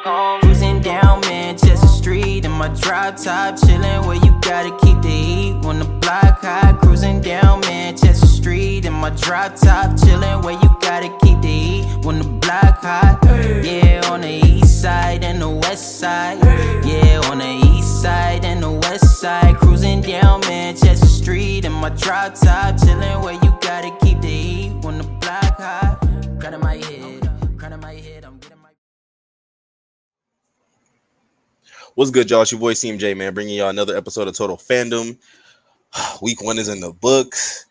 Cruising down Manchester Street in my drop top, chillin' where you gotta keep the heat when the block hot. Cruising down Manchester Street in my drop top, chillin' where you gotta keep the heat when the block hot. Yeah, on the east side and the west side. Yeah, on the east side and the west side. Cruising down Manchester Street in my drop top, chillin' where you gotta keep the heat when the block hot. Crown my head, I'm getting my. What's good, y'all? It's your boy CMJ, man, bringing y'all another episode of Total Fandom. Week 1 is in the books,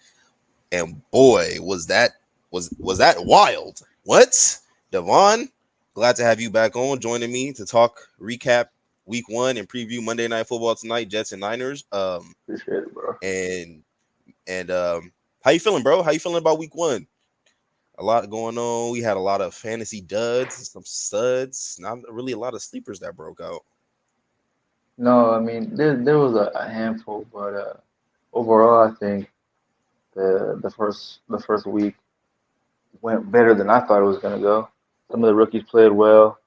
and boy, was that wild. What? Devaughn, glad to have you back on, joining me to talk, recap Week 1 and preview Monday Night Football tonight, Jets and Niners. Appreciate it, bro. And how you feeling, bro? How you feeling about Week 1? A lot going on. We had a lot of fantasy duds, some studs, not really a lot of sleepers that broke out. No, I mean there was a handful, but overall, I think the first week went better than I thought it was gonna go. Some of the rookies played well.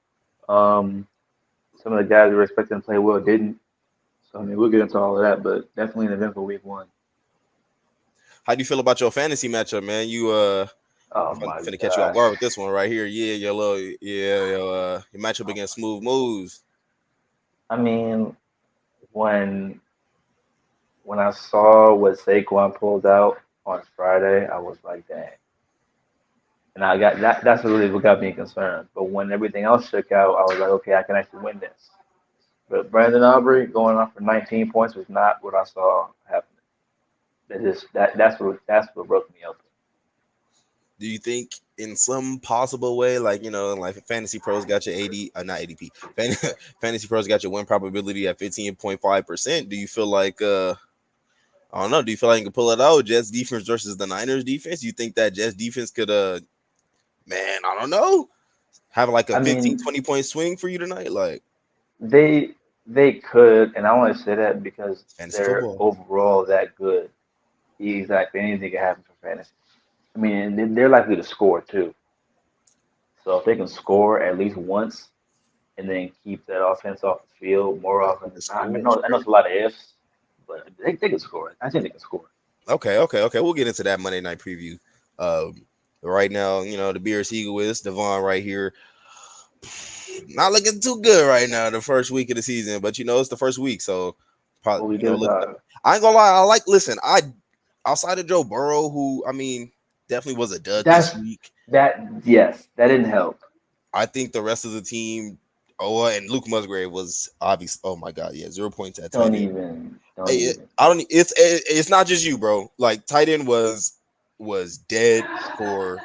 Some of the guys we were expecting to play well didn't. So I mean, we'll get into all of that, but definitely an eventful week 1. How do you feel about your fantasy matchup, man? Oh I'm my finna catch you off gosh. guard with this one right here. Yeah, your matchup against Smooth Moves. I mean, when I saw what Saquon pulled out on Friday, I was like, dang. And I got that. That's really what got me concerned. But when everything else shook out, I was like, okay, I can actually win this. But Brandon Aubrey going off for 19 points was not what I saw happening. That's what broke me open. Do you think in some possible way, like Fantasy Pros got your not ADP, Fantasy Pros got your win probability at 15.5%? Do you feel like I don't know? Do you feel like you can pull it out? Jets defense versus the Niners defense. You think that Jets defense could man, I don't know, have like a I 15, mean, 20 point swing for you tonight? Like they could, and I want to say that because fantasy they're football. overall that good. Exactly, anything can happen for fantasy. I mean, they're likely to score too. So if they can score at least once and then keep that offense off the field more often than not, I mean, I know it's a lot of ifs, but they can score. I think they can score. Okay. We'll get into that Monday night preview. Right now, the Bears Eagles, Devaughn right here. Not looking too good right now, the first week of the season, but it's the first week, so What we probably, get look, about I ain't gonna lie, I outside of Joe Burrow, who, I mean, definitely was a dud this that's week. yes, that didn't help. I think the rest of the team, and Luke Musgrave was obvious. Oh my God, yeah, 0 points at tight end. Don't even. I don't. It's not just you, bro. Like tight end was dead for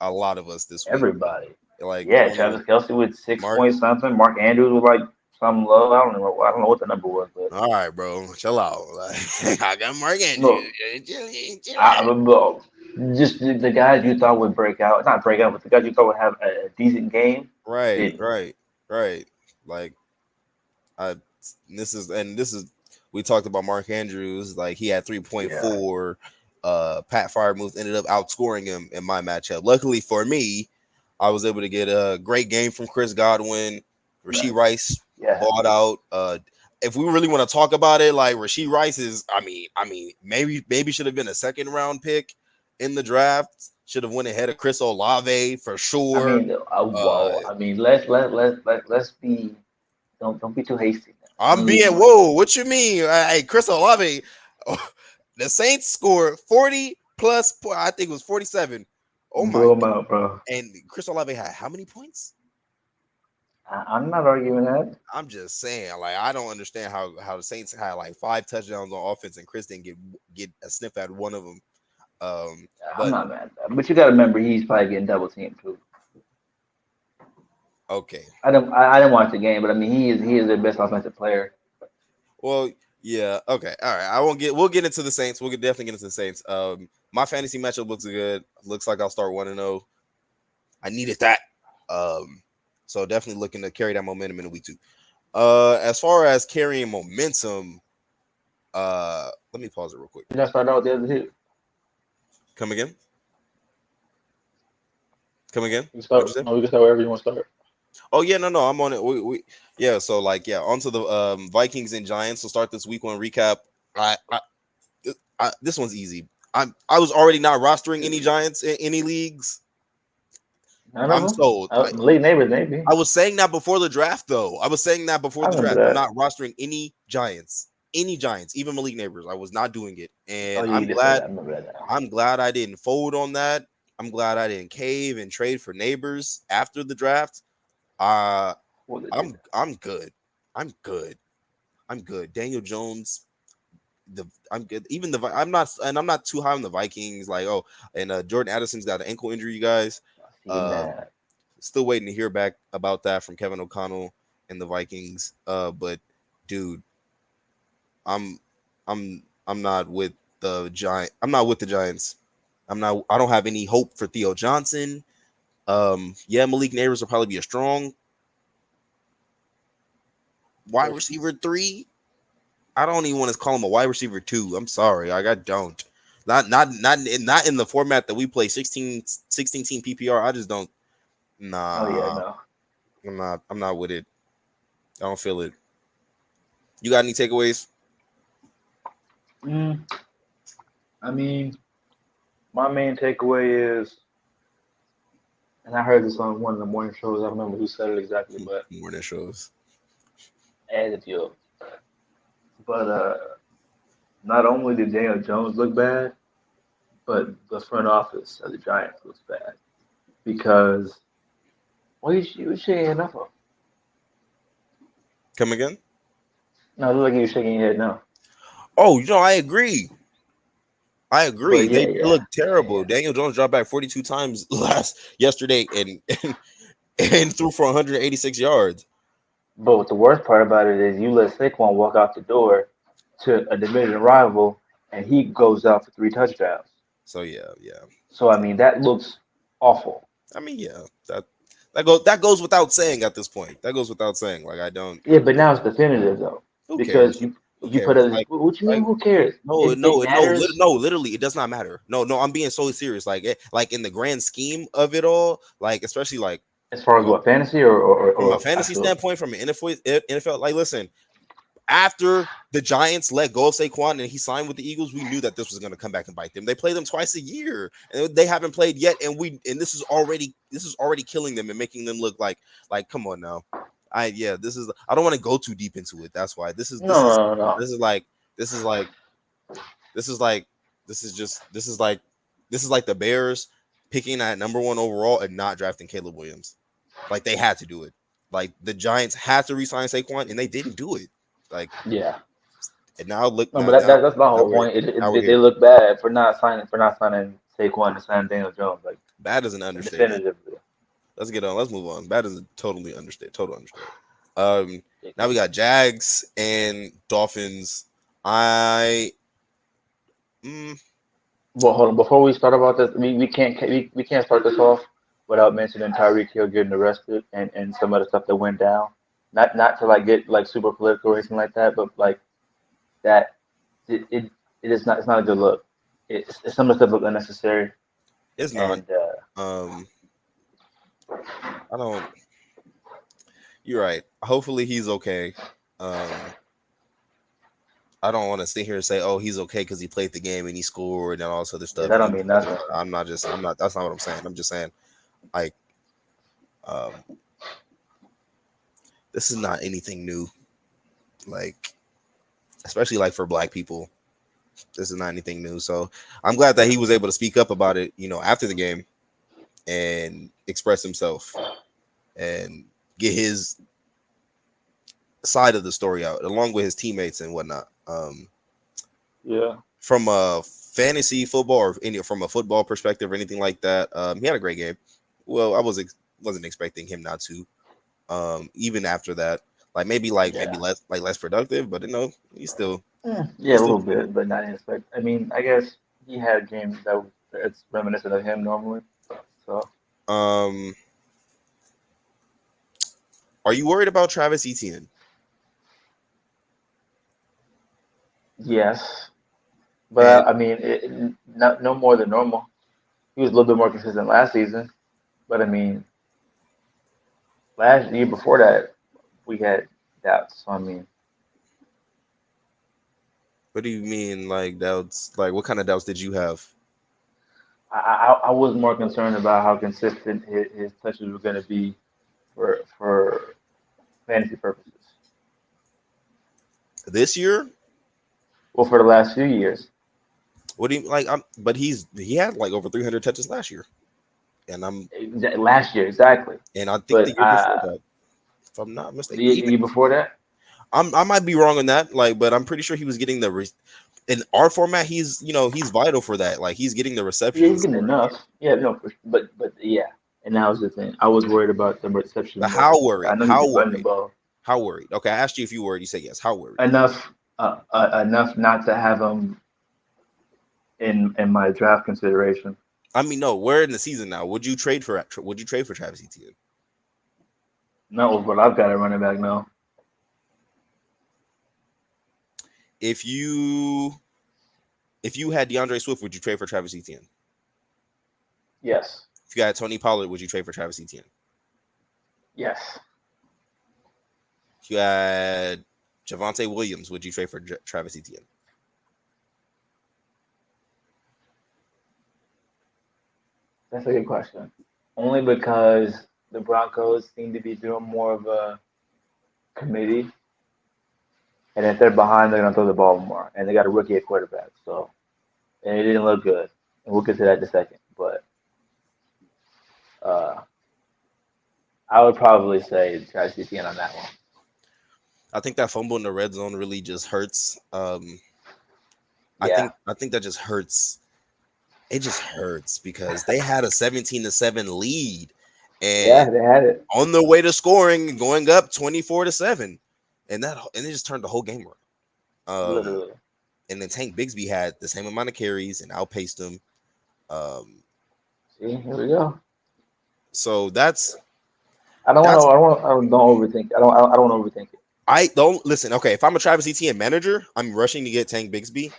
a lot of us this week. Everybody. Like I Yeah, don't know, Travis Kelsey with six Mark. point something. Mark Andrews was like some low. I don't know what the number was, but All right, bro, chill out. Like I got Mark Andrews. look, look, just the guys you thought would break out, not break out, but the guys you thought would have a decent game Right. didn't. Like I. This is we talked about Mark Andrews. Like he had Yeah. 3.4. Pat Freiermuth ended up outscoring him in my matchup. Luckily for me, I was able to get a great game from Chris Godwin. Rasheed Nice. Rice Yeah. balled out. If we really want to talk about it, like Rasheed Rice is, I mean, maybe should have been a second round pick in the draft. Should have went ahead of Chris Olave for I sure. mean, whoa. I mean, let's be don't be too hasty now. I'm being whoa. What you mean? Hey, Chris Olave. The Saints scored 40 plus. I think it was 47. Oh my Blow him God. out, bro. And Chris Olave had how many points? I'm not arguing that. I'm just saying, like, I don't understand how the Saints had like 5 touchdowns on offense and Chris didn't get a sniff at one of them. I'm But not mad at that. But you got to remember, he's probably getting double teamed too. okay. I didn't watch the game, but I mean, he is their best offensive player. Well, yeah. Okay. All right. We'll get into the Saints. We'll definitely get into the Saints. My fantasy matchup looks good. Looks like I'll start 1-0. I needed that. So definitely looking to carry that momentum in week 2. As far as carrying momentum, let me pause it real quick. Did I start out with the other two? Come again? We can What'd you start. say? No, we can start wherever you want to start. Oh yeah, no, I'm on it. Yeah, so like yeah, onto the Vikings and Giants. So start this week one recap. This one's easy. I was already not rostering any Giants in any leagues. None of I'm them. sold. Late neighbors, maybe. I was saying that before the draft, though. I was saying that before I the remember draft. I'm that. not rostering any Giants, even Malik Neighbors. I was not doing it, Oh and yeah, you did say that. I remember that now. I'm glad I didn't fold on that. I'm glad I didn't cave and trade for Neighbors after the draft. Uh What did you? I'm good. I'm good. I'm good. Daniel Jones. I'm good. Even I'm not too high on the Vikings. Like and Jordan Addison's got an ankle injury, you guys. I seen Uh, that. Still waiting to hear back about that from Kevin O'Connell and the Vikings. But dude, I'm I'm not with the Giant. I'm not with the Giants. I don't have any hope for Theo Johnson. Yeah, Malik Neighbors will probably be a strong wide receiver 3. I don't even want to call him a wide receiver 2. I'm sorry. Like, I don't. Not in the format that we play 16 team PPR. I just don't. Oh yeah, Nah, no. I'm not with it. I don't feel it. You got any takeaways? Mm, I mean, my main takeaway is, and I heard this on one of the morning shows. I don't remember who said it exactly, but More than shows. added you. But not only did Daniel Jones look bad, but the front office of the Giants looks bad because you shaking your enough of? Come again? No, it look like you shaking your head no. Oh, I agree. I agree. But They look yeah. terrible. Daniel Jones dropped back 42 times yesterday and threw for 186 yards. But what the worst part about it is you let Saquon walk out the door to a division rival, and he goes out for 3 touchdowns. So yeah. So I mean that looks awful. I mean, yeah, that goes without saying at this point. That goes without saying. Like I don't. Yeah, but now it's definitive though Who because cares? Who you put cares? a what you mean? Like Who cares? It matters no. Literally, it does not matter. No. I'm being so serious. Like in the grand scheme of it all, like especially like as far as from a what fantasy or, from a or fantasy actual. standpoint, from an NFL. Like, listen, after the Giants let go of Saquon and he signed with the Eagles, we knew that this was going to come back and bite them. They play them twice a year, and they haven't played yet. And this is already killing them and making them look like come on now. This is I don't want to go too deep into it. That's why this is No, no, no, no. this is like this is like this is like this is like the Bears picking at number 1 overall and not drafting Caleb Williams. Like they had to do it. Like the Giants had to re-sign Saquon and they didn't do it. Like Yeah. and now look No, but that's my now whole we're point. now we're They here. look bad for not signing Saquon to sign Daniel Jones like Bad is an understatement. definitively. Let's get on. Let's move on. Bad is a totally understatement. Total understatement. Now we got Jags and Dolphins. I Well, hold on. Before we start about this, we can't start this off without mentioning Tyreek Hill getting arrested and some of the stuff that went down. Not to like get like super political or anything like that, but like that it is not it's not a good look. Some of the stuff look unnecessary, it's not. and Um, I don't. You're right. Hopefully he's okay. Um, I don't want to sit here and say, "Oh, he's okay because he played the game and he scored and all this other yeah, stuff." that don't mean nothing. I'm not just. I'm not. That's not what I'm saying. I'm just saying, like, um, this is not anything new. Like, especially like for Black people, this is not anything new. So I'm glad that he was able to speak up about it. After the game and express himself and get his side of the story out, along with his teammates and whatnot. Yeah. From a fantasy football or from a football perspective or anything like that, he had a great game. Well, I wasn't expecting him not to. Even after that, maybe Yeah. less productive, but he's still Yeah, a he's still little bit, but not expect. I mean, I guess he had games that's reminiscent of him normally. So um. Are you worried about Travis Etienne? yes, And but I mean, not no more than normal. He was a little bit more consistent last season, but I mean, last year before that, we had doubts. So I mean, What do you mean, like doubts? Like, what kind of doubts did you have? I was more concerned about how consistent his touches were going to be for fantasy purposes. This year? Well, for the last few years. What do you like? But he had like over 300 touches last year, and Last year, exactly. I think the But year before that, if I'm not the mistaken, even year before that, I might be wrong on that. Like, but I'm pretty sure he was getting in our format. He's vital for that. Like, he's getting the yeah, he's receptions. getting enough. Yeah, no, but yeah. And that was the thing. I was worried about the reception But more. how I worried? know he's How been running the worried? ball How worried? Okay, I asked you if you worried. You said yes. How worried? enough, enough not to have him in my draft consideration. I mean, no, we're in the season now. Would you trade for Travis Etienne? Not with what I've got at running back now. If you had DeAndre Swift, would you trade for Travis Etienne? Yes, If you had Tony Pollard, would you trade for Travis Etienne? yes. If you had Javonte Williams, would you trade for Travis Etienne? That's a good question. Only because the Broncos seem to be doing more of a committee, and if they're behind, they're gonna throw the ball more, and they got a rookie at quarterback. So, and it didn't look good. And we'll get to that in a second. But uh, I would probably say Travis Etienne on that one. I think that fumble in the red zone really just hurts. Yeah, I think that just hurts. It just hurts because they had a 17-7 lead, and yeah, they had it on their way to scoring and going up 24-7, and it just turned the whole game around. literally. And then Tank Bigsby had the same amount of carries and outpaced him. See, here we go. So that's I don't want to. that's I don't overthink. I don't overthink it. I don't listen. Okay, if I'm a Travis Etienne manager, I'm rushing to get Tank Bigsby.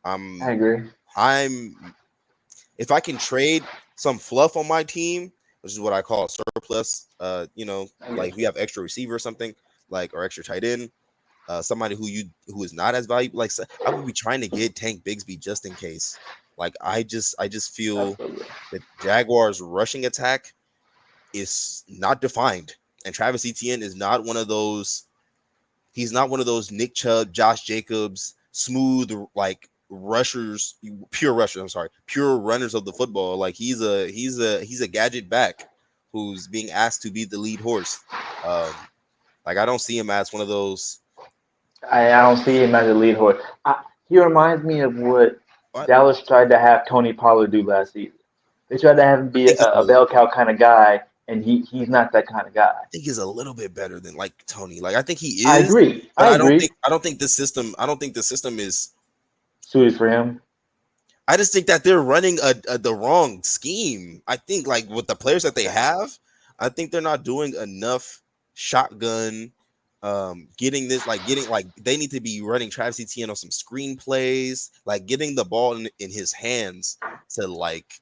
I I'm agree. I'm if I can trade some fluff on my team, which is what I call surplus. I Like get if you have extra receiver or something, like or extra tight end, somebody who is not as valuable. Like I would be trying to get Tank Bigsby just in case. Like I just you. feel Absolutely. that Jaguars rushing attack is not defined, and Travis Etienne is not one of those. He's not one of those Nick Chubb, Josh Jacobs, smooth like rushers, pure rushers. I'm sorry, pure runners of the football. Like he's a gadget back who's being asked to be the lead horse. Like I don't see him as one of those. I don't see him as a lead horse. He reminds me of what I Dallas tried to have Tony Pollard do last season. They tried to have him be think a bell cow kind of guy, and he's not that kind of guy. I think he's a little bit better than like Tony. Like I think he I is, agree. but I agree. I don't think the system is. Suited for him. I just think that they're running the wrong scheme. I think like with the players that they have, I think they're not doing enough shotgun. Getting like they need to be running Travis Etienne on some screenplays, like getting the ball in his hands to like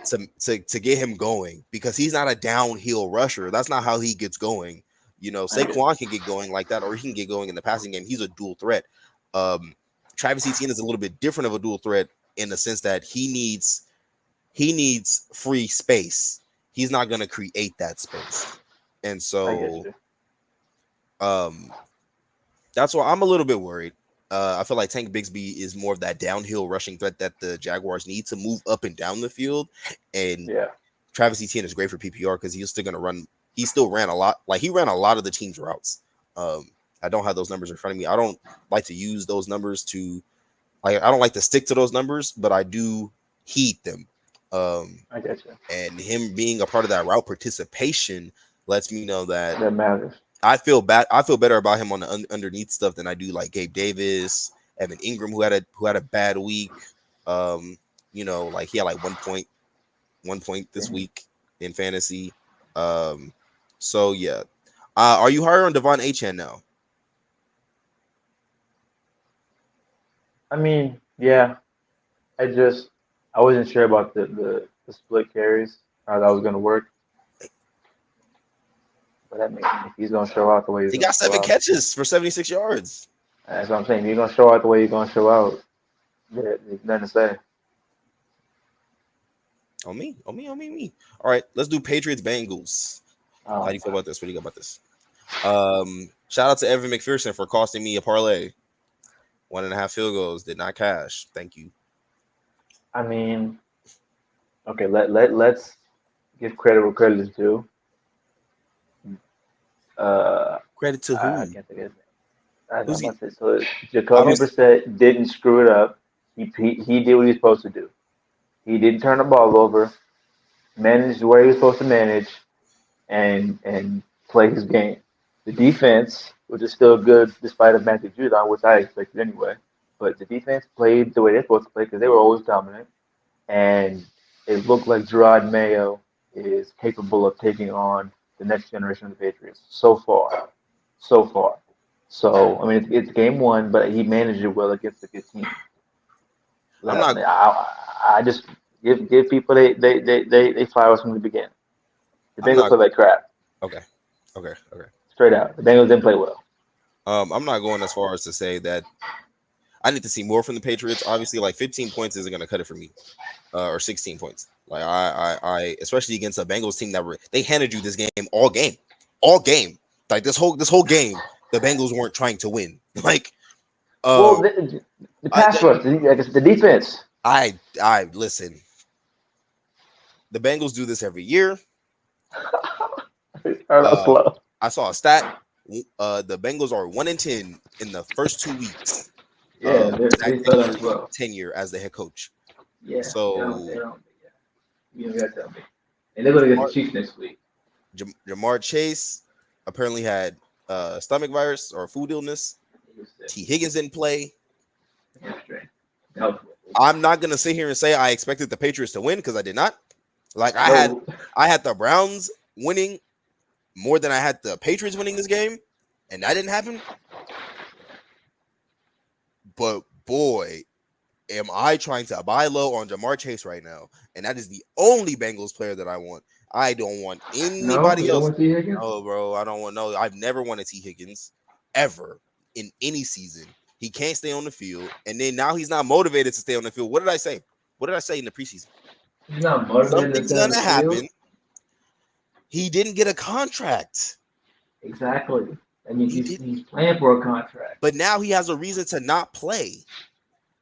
to get him going because he's not a downhill rusher. That's not how he gets going. Saquon can get going like that, or he can get going in the passing game. He's a dual threat. Travis Etienne is a little bit different of a dual threat in the sense that he needs free space. He's not going to create that space, and I get so you. that's why I'm a little bit worried. I feel like Tank Bigsby is more of that downhill rushing threat that the Jaguars need to move up and down the field, and Yeah. Travis Etienne is great for PPR because he's still going to run. He still ran a lot. Like he ran a lot of the team's routes. I don't have those numbers in front of me. I don't like to use those numbers to. Like I don't like to stick to those numbers, but I do heed them. I get you. And him being a part of that route participation lets me know that That matters. I feel bad. I feel better about him on the underneath stuff than I do like Gabe Davis, Evan Ingram, who had a bad week. Like he had like 1 point this week in fantasy. So yeah. Are you higher on Devaughn Achane now? I mean, yeah. I wasn't sure about the split carries, how that was gonna work. But I mean, if he's gonna show out the way he's He gonna got show 7 out, catches for 76 yards. that's what I'm saying. If you're gonna show out the way you're gonna show out, there's nothing to say. On me. All right, let's do Patriots Bengals. How do you feel about this? What do you got about this? Shout out to Evan McPherson for costing me a parlay. 1.5 field goals did not cash. Thank you. I mean, okay, let's give credit where credit is due. Credit to I who? can't think of his name. I'm Who's he? about to say, so I Jacoby don't. Brissett didn't screw it up. He did what he was supposed to do. He didn't turn the ball over, managed where he was supposed to manage, and play his game. The defense, which is still good despite of Matthew Judon, which I expected anyway, but the defense played the way they're supposed to play because they were always dominant, and it looked like Gerard Mayo is capable of taking on the next generation of the Patriots so far. So far. So, I mean, it's game one, but he managed it well against a good team. I'm not. I just give people they flowers from the beginning. The I'm Bengals not. play like crap, Okay. straight out. The Bengals didn't play well. I'm not going as far as to say that I need to see more from the Patriots. Obviously, like 15 points isn't going to cut it for me, or 16 points. Like I, especially against a Bengals team that they handed you this game all game. Like this whole game, the Bengals weren't trying to win. Like, Well, uh, the pass rush, I guess the defense. I listen. The Bengals do this every year. Start out slow. I saw a stat. The Bengals are 1-10 in the first 2 weeks. Yeah, Zach they start out Taylor's slow. tenure as the head coach. Yeah, So they don't. Yeah, you don't got to tell me. And they're gonna get the Chiefs next week. Jamar Chase apparently had stomach virus or food illness. T. Higgins didn't play. I'm not gonna sit here and say I expected the Patriots to win because I did not. Like I had the Browns winning more than I had the Patriots winning this game, and that didn't happen. But boy, am I trying to buy low on Jamar Chase right now, and that is the only Bengals player that I want. I don't want anybody else. No, bro, I don't want no. I've never wanted T. Higgins ever in any season. He can't stay on the field, and then now he's not motivated to stay on the field. What did I say? What did I say in the preseason? He's not motivated. Something's gonna happen. He didn't get a contract. Exactly. I mean, he's playing for a contract. But now he has a reason to not play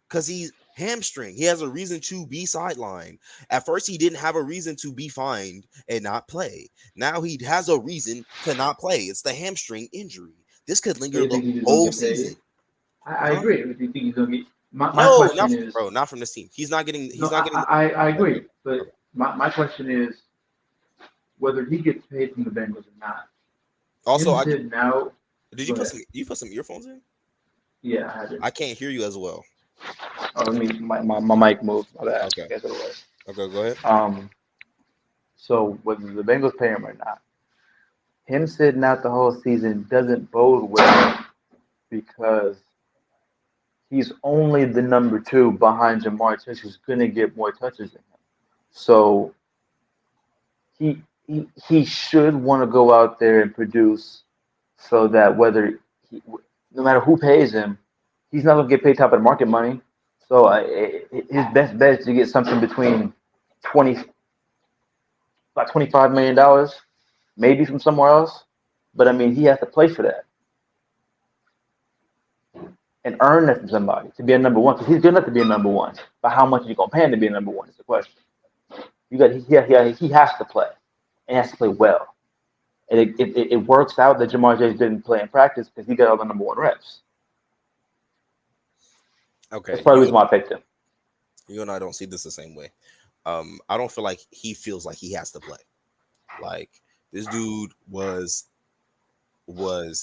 because he's hamstring. He has a reason to be sidelined. At first, he didn't have a reason to be fined and not play. Now he has a reason to not play. It's the hamstring injury. This could linger the whole season. I agree. Do you think he's gonna get? My No, question is, not from this team. He's not getting. I agree, but my question is whether he gets paid from the Bengals or not. Also, did you put some earphones in? Yeah, I did. I can't hear you as well. Oh, let me my mic moved. My bad. Okay. Guess what it was. Okay, go ahead. So whether the Bengals pay him or not, him sitting out the whole season doesn't bode well because he's only the number 2 behind Jamar Chase, who's going to get more touches than him. So he should want to go out there and produce, so that no matter who pays him, he's not going to get paid top of the market money. So his best bet is to get something between about $25 million, maybe from somewhere else. But I mean, he has to play for that and earn that from somebody to be a number 1. Because he's good enough to be a number 1. But how much are you gonna pay him to be a number 1 is the question. He has to play, and he has to play well. And it works out that Jamar Chase didn't play in practice because he got all the number 1 reps. Okay, that's probably the reason why I picked him. You and I don't see this the same way. I don't feel like he feels like he has to play. Like this dude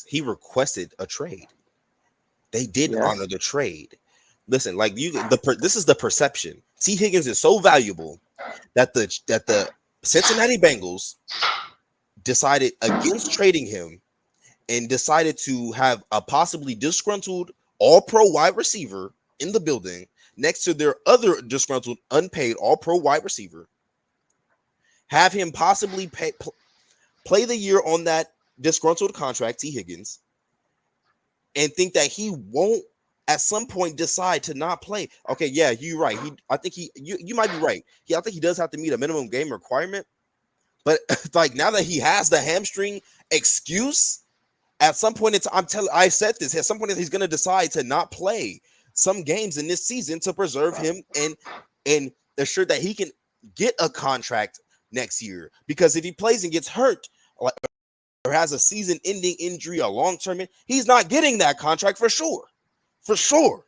he requested a trade. They did honor the trade. Listen, like this is the perception. T. Higgins is so valuable that the Cincinnati Bengals decided against trading him and decided to have a possibly disgruntled all-pro wide receiver in the building next to their other disgruntled unpaid all-pro wide receiver. Have him possibly play the year on that disgruntled contract, T. Higgins, and think that he won't at some point decide to not play. Okay, yeah, you're right. You might be right. I think he does have to meet a minimum game requirement. But like now that he has the hamstring excuse, at some point I said this, at some point he's gonna decide to not play some games in this season to preserve him and assure that he can get a contract next year. Because if he plays and gets hurt, like, or has a season-ending injury, a long-term, he's not getting that contract for sure. For sure.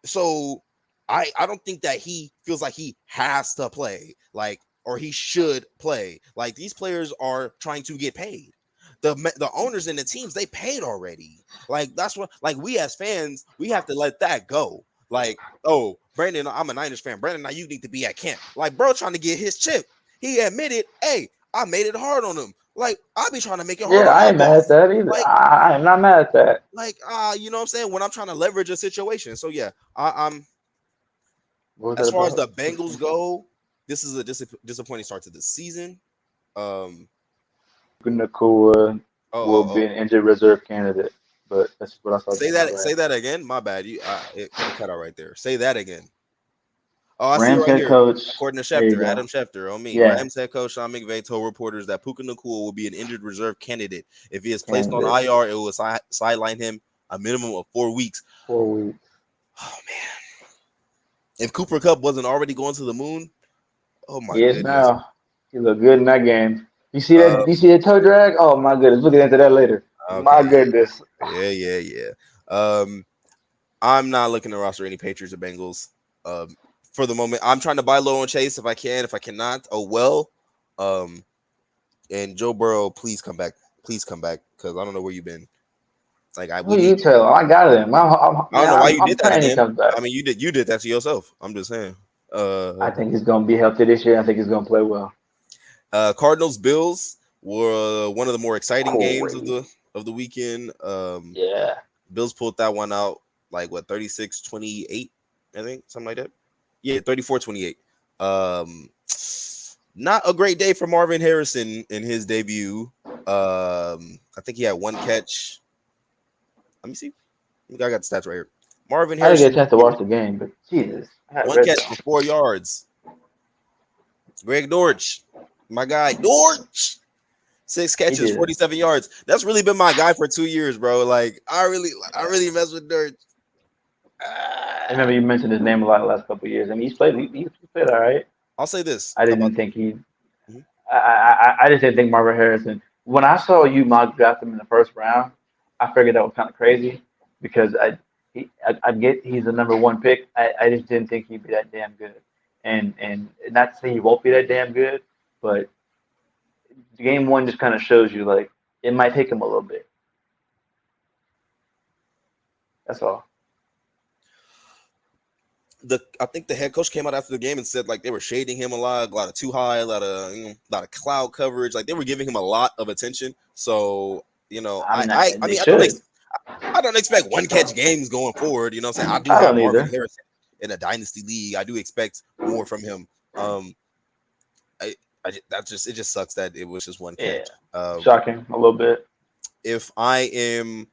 So I don't think that he feels like he has to play, like, or he should play. Like, these players are trying to get paid. The owners and the teams, they paid already. Like, that's what, like, we as fans, we have to let that go. Like, oh, Brandon, I'm a Niners fan. Brandon, now you need to be at camp. Like, bro, trying to get his chip. He admitted, hey, I made it hard on him. Like, I'll be trying to make it hard Yeah, on I my ain't mad at boss. that either. Like, I'm not mad at that. like, you know what I'm saying? When I'm trying to leverage a situation. So yeah, I'm What was as that far as the about? Bengals go, this is a disappointing start to the season. Nakua will be Oh, an injured reserve candidate, but that's what I saw. say that again. My bad. It cut out right there. Say that again. Oh, I see it Rams right head here. coach. According to There you Schefter, Adam go. Schefter, on me, Yeah, Rams head coach Sean McVay told reporters that Puka Nacua will be an injured reserve candidate. If he is placed on candidate. IR, it will sideline him a minimum of 4 weeks. 4 weeks. Oh man, if Cooper Cup wasn't already going to the moon, oh my He is goodness. now. He looked good in that game. You see Uh, that? You see that toe drag? Oh my goodness. We'll get into that later. My okay, goodness. yeah. I'm not looking to roster any Patriots or Bengals. For the moment, I'm trying to buy low on Chase if I can. If I cannot, oh well. And Joe Burrow, please come back. Please come back, because I don't know where you've been. Like, Who we you need. tell? I got him. I don't know why you I'm did that praying he again. comes back. I mean, you did that to yourself. I'm just saying. I think he's gonna be healthy this year. I think he's gonna play well. Cardinals Bills were one of the more exciting games of Great. the weekend. Yeah. Bills pulled that one out like what 36-28, I think, something like that. Yeah, 34-28. Not a great day for Marvin Harrison in his debut. I think he had one catch. Let me see. I got the stats right here. Marvin I didn't get a Harrison, chance to watch the game, but Jesus, I had one red catch zone. for 4 yards. Greg Dortch, my guy, Dortch. 6 He catches, did it. 47 yards. That's really been my guy for 2 years, bro. Like, I really mess with Dortch. I remember you mentioned his name a lot the last couple of years. I mean, he played all right. I'll say this I about didn't think he. Mhm. I just didn't think Marvin Harrison. When I saw you mock draft him in the first round, I figured that was kind of crazy because I get he's the number one pick. I just didn't think he'd be that damn good. And not to say he won't be that damn good, but game one just kind of shows you like it might take him a little bit. That's all. I think the head coach came out after the game and said like they were shading him a lot of too high, a lot of cloud coverage. Like, they were giving him a lot of attention. So, I'm not. I They mean, should. I don't expect one catch games going forward. You know what I'm saying? I do I have don't Marvin either. Harrison in a dynasty league. I do expect more from him. I, it just sucks that it was just one Yeah. catch. Shocking a little bit. If I'm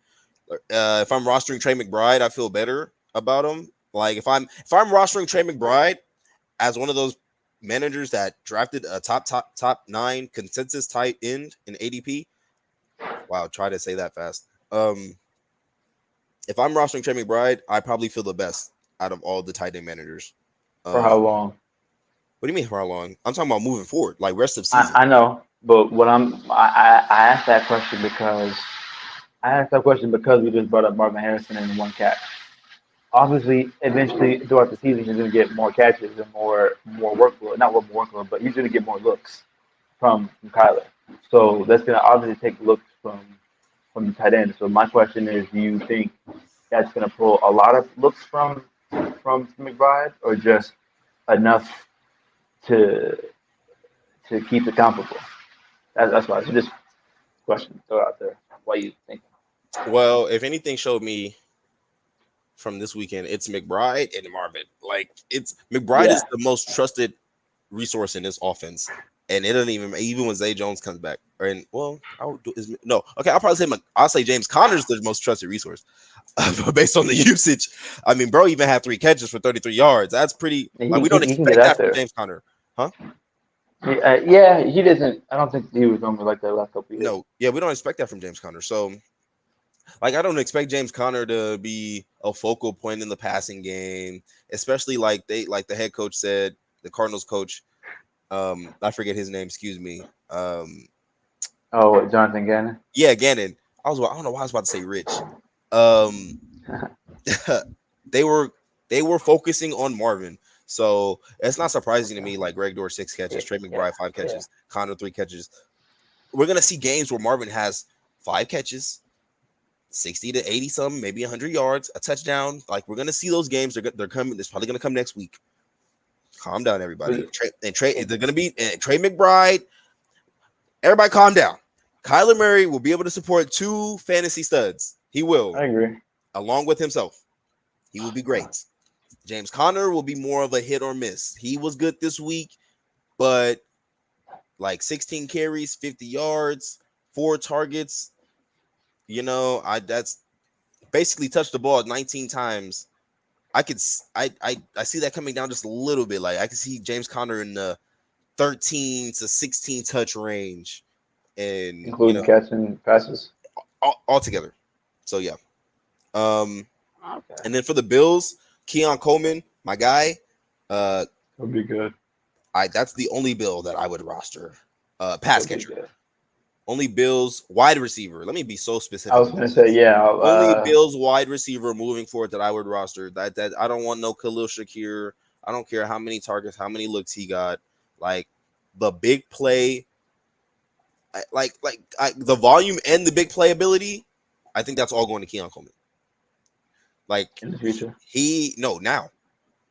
rostering Trey McBride, I feel better about him. Like, if I'm rostering Trey McBride as one of those managers that drafted a top 9 consensus tight end in ADP. Wow, try to say that fast. If I'm rostering Trey McBride, I probably feel the best out of all the tight end managers. For how long? What do you mean for how long? I'm talking about moving forward, like rest of season. I know, but I asked that question because we just brought up Marvin Harrison and one catch. Obviously, eventually throughout the season, he's going to get more catches and more workload. Not more workload, but he's going to get more looks from Kyler. So that's going to obviously take looks from the tight end. So my question is, do you think that's going to pull a lot of looks from McBride, or just enough to keep it comparable? That's why. So just question throw out there. Why you think? Well, if anything showed me from this weekend, it's McBride and Marvin. Like, it's McBride Yeah, is the most trusted resource in this offense. and it doesn't even when Zay Jones comes back. I'll probably say James Conner's the most trusted resource based on the usage. I mean, bro, even had 3 catches for 33 yards. That's pretty. Like, we don't he can get expect out that from there. James Conner, huh? Yeah, he doesn't. I don't think he was normally like that last couple years. No, yeah, we don't expect that from James Conner. So, like, I don't expect James Conner to be a focal point in the passing game, especially like the head coach said, the Cardinals coach. I forget his name. Excuse me. Jonathan Gannon. Yeah, Gannon. I don't know why I was about to say Rich. Um, they were focusing on Marvin, so it's not surprising to me. Like Greg Dorr 6 catches, Trey McBride 5 catches, Connor 3 catches. We're gonna see games where Marvin has 5 catches, 60 to 80 something, maybe 100 yards, a touchdown. Like, we're gonna see those games. They're coming. It's probably gonna come next week. Calm down, everybody. They're gonna be Trey McBride. Everybody, calm down. Kyler Murray will be able to support 2 fantasy studs. He will. I agree. Along with himself. He will be great. James Conner will be more of a hit or miss. He was good this week, but like 16 carries, 50 yards, 4 targets. That's basically touched the ball 19 times. I see that coming down just a little bit. Like, I can see James Conner in the 13 to 16 touch range, and including catching passes all together. So yeah. And then for the Bills, Keon Coleman, my guy, would be good. That's the only Bill that I would roster. Pass catcher. Only Bills wide receiver. Let me be so specific. I was gonna say, yeah. Only Bills wide receiver moving forward that I would roster. That I don't want no Khalil Shakir. I don't care how many targets, how many looks he got. Like, the big play, the volume and the big play ability, I think that's all going to Keon Coleman. Like, in the future, now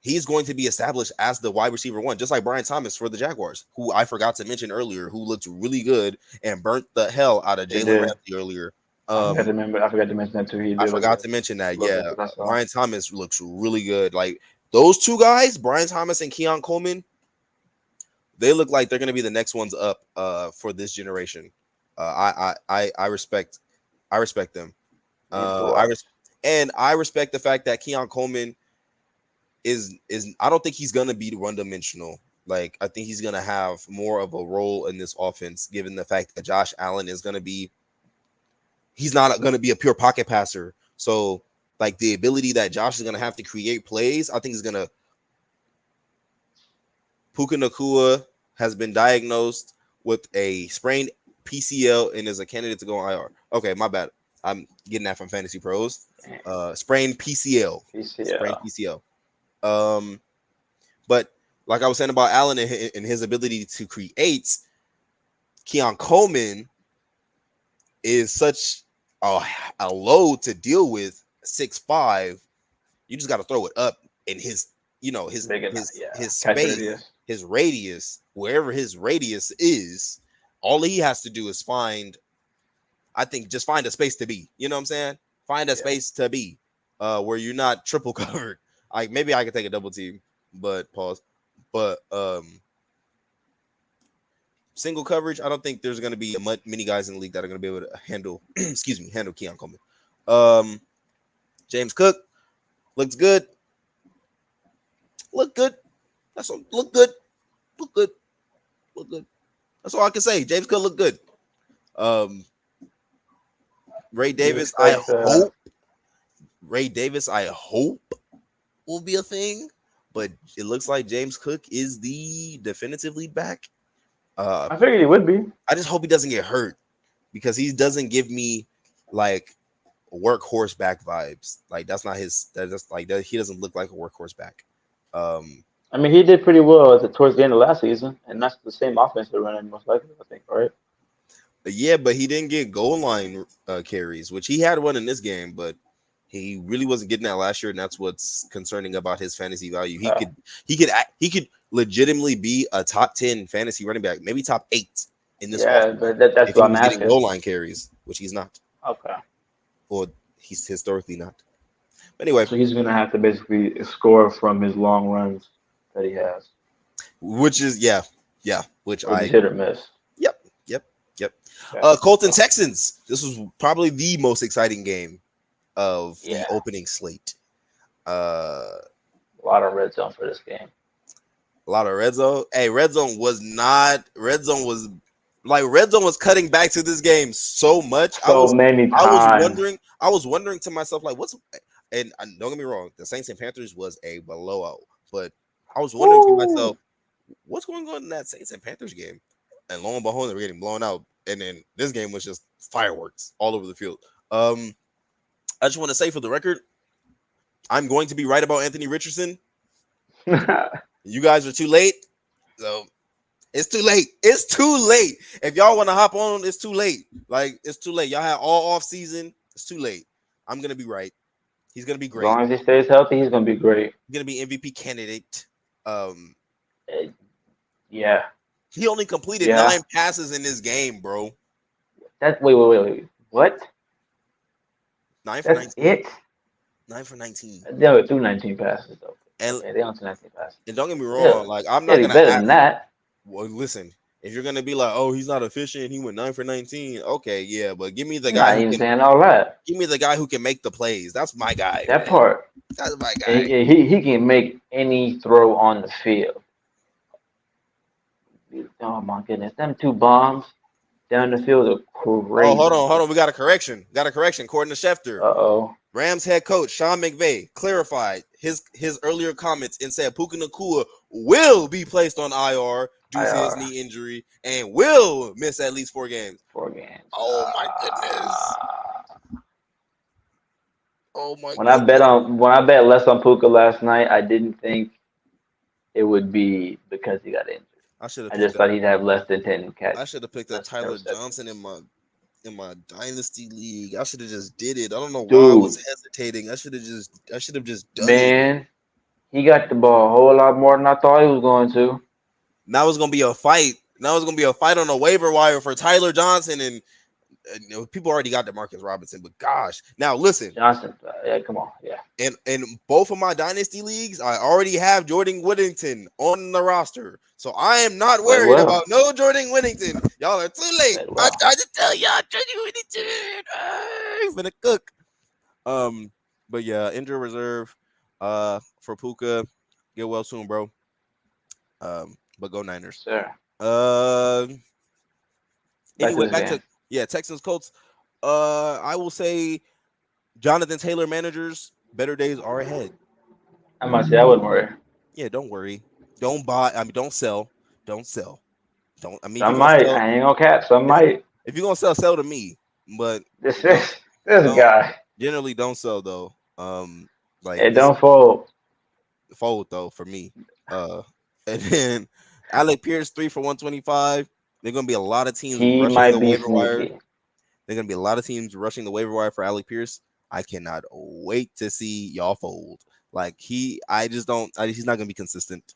he's going to be established as the wide receiver 1, just like Brian Thomas for the Jaguars, who I forgot to mention earlier, who looked really good and burnt the hell out of Jalen Ramsey earlier. I forgot to mention that too. I forgot to mention that. Yeah, Brian Thomas looks really good. Like, those 2 guys, Brian Thomas and Keon Coleman, they look like they're going to be the next ones up for this generation. I respect them. I respect the fact that Keon Coleman is I don't think he's gonna be one dimensional. Like, I think he's gonna have more of a role in this offense, given the fact that Josh Allen is he's not gonna be a pure pocket passer. So, like, the ability that Josh is gonna have to create plays, I think is gonna. Puka Nacua has been diagnosed with a sprained PCL and is a candidate to go on IR. Okay, my bad. I'm getting that from Fantasy Pros. Sprained PCL. Sprained PCL. But like I was saying about Allen and his ability to create, Keon Coleman is such a load to deal with. 6'5", you just got to throw it up in his space, his radius, wherever his radius is. All he has to do is find a space to be. You know what I'm saying? Find a space to be where you're not triple covered. Like, maybe I could take a double team, but pause. But single coverage, I don't think there's going to be many guys in the league that are going to be able to handle Keon Coleman. James Cook looks good. Look good. Look good. That's all I can say. James Cook look good. Ray Davis, I hope will be a thing, but it looks like James Cook is the definitive lead back. I figured he would be. I just hope he doesn't get hurt, because he doesn't give me like workhorse back vibes. Like, that's not his. That's like that. He doesn't look like a workhorse back. I mean, he did pretty well towards the end of last season, and that's the same offense they're running most likely, I think, right? Yeah, but he didn't get goal line carries, which he had one in this game, but he really wasn't getting that last year, and that's what's concerning about his fantasy value. He could legitimately be a top 10 fantasy running back, maybe top 8 in this. Yeah, but that's what I'm asking. Getting goal line carries, which he's not. Okay. Or he's historically not. But anyway, so he's gonna have to basically score from his long runs that he has. Which is Yeah, which Or just hit or miss? Yep, yep, yep. Okay. Colts and Texans. This was probably the most exciting game of Yeah. the opening slate. Uh, A lot of red zone for this game. a lot of red zone. Hey, red zone was not. Red zone was cutting back to this game so much. So many I was times. wondering. I was wondering to myself like, what's. And don't get me wrong, the Saints and Panthers was a blowout, but I was wondering to Woo! myself, what's going on in that Saints and Panthers game? And lo and behold, they were getting blown out. And then this game was just fireworks all over the field. I just want to say for the record, I'm going to be right about Anthony Richardson. You guys are too late. So it's too late. It's too late. If y'all want to hop on, it's too late. Like, it's too late. Y'all had all off season. It's too late. I'm going to be right. He's going to be As great. long as he stays healthy, he's gonna be great. He's going to be MVP candidate. Yeah. He only completed 9 passes in this game, bro. Wait. What? 9 for That's 19. it? 9 for 19. They only threw 19 passes though. And, Okay, they only threw 19 passes. and don't get me wrong, Yeah. like I'm Yeah, not he's gonna better than that. Well, listen, if you're gonna be like, oh, he's not efficient, he went 9 for 19. Okay, yeah, but give me the I'm guy not who even can saying all that. give me the guy who can make the plays. That's my guy, That man. part. That's my And guy. he can make any throw on the field. Oh my goodness, them 2 bombs down the field are Oh, crazy. hold on. We got a correction. According to Schefter, Uh-oh. Rams head coach Sean McVay clarified his earlier comments and said Puka Nacua will be placed on IR due to his knee injury and will miss at least 4 games. 4 games. Oh my goodness. Oh my When goodness. I bet less on Puka last night, I didn't think it would be because he got injured. I just thought he'd have less than 10 catches. I should have picked up Tyler Johnson in my dynasty league. I should have just did it. I don't know why I was hesitating. I should have just done it. Man, he got the ball a whole lot more than I thought he was going to. Now it's gonna be a fight. On the waiver wire for Tyler Johnson and people already got DeMarcus Robinson, but gosh, now listen, Johnson, yeah, come on, yeah. And in both of my dynasty leagues, I already have Jordan Whittington on the roster, so I am not worried about no Jordan Whittington. Y'all are too late. I tried to tell y'all, Jordan Whittington, he's gonna cook. But yeah, injury reserve, for Puka. Get well soon, bro. But go Niners. Sure. Anyway, back to Texans Colts. I will say Jonathan Taylor managers, better days are ahead. I might say I wouldn't worry. Yeah, don't worry. Don't buy. I mean, don't sell. Don't sell. Don't. I mean, I might. I ain't gonna cap. Some might. If you're gonna sell to me. But this guy. Generally, don't sell though. Like it don't fold. Fold though for me. And then Alec Pierce 3 for 125. There's gonna be a lot of teams rushing the waiver wire. There's gonna be a lot of teams rushing the waiver wire for Alec Pierce. I cannot wait to see y'all fold. Like he's not gonna be consistent.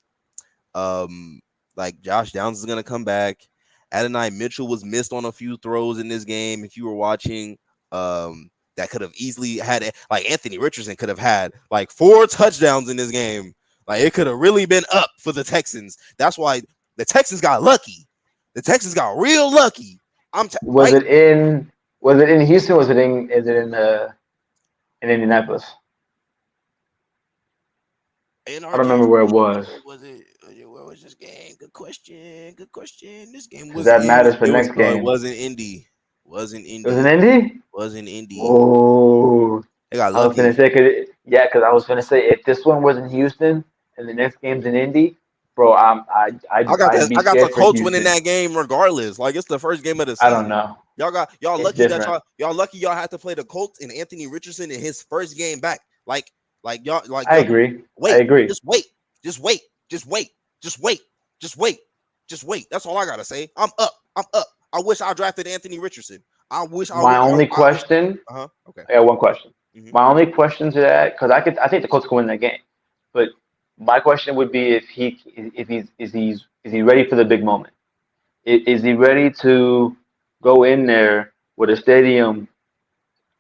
Like Josh Downs is gonna come back. Adonai Mitchell was missed on a few throws in this game. If you were watching, that could have easily had it. Like Anthony Richardson could have had like 4 touchdowns in this game. Like it could have really been up for the Texans. That's why the Texans got lucky. The Texans got real lucky. Was it in Houston? Was it in Indianapolis? I don't remember where it was. Where was this game? Good question. This game was. That matters for next game. It wasn't Indy. It was in Indy. Wasn't Indy. Oh, they got lucky. I was gonna say, because I was gonna say if this one was in Houston and the next game's in Indy, bro, I got the Colts winning that game regardless. Like it's the first game of the season. I don't know. Y'all lucky that y'all lucky y'all had to play the Colts and Anthony Richardson in his first game back. I agree. Wait, I agree. Just wait. That's all I gotta say. I'm up. I wish I drafted Anthony Richardson. My only question. Okay. I got one question. Mm-hmm. My only question to that, because I think the Colts can win that game, but my question would be is he ready for the big moment? Is he ready to go in there with a stadium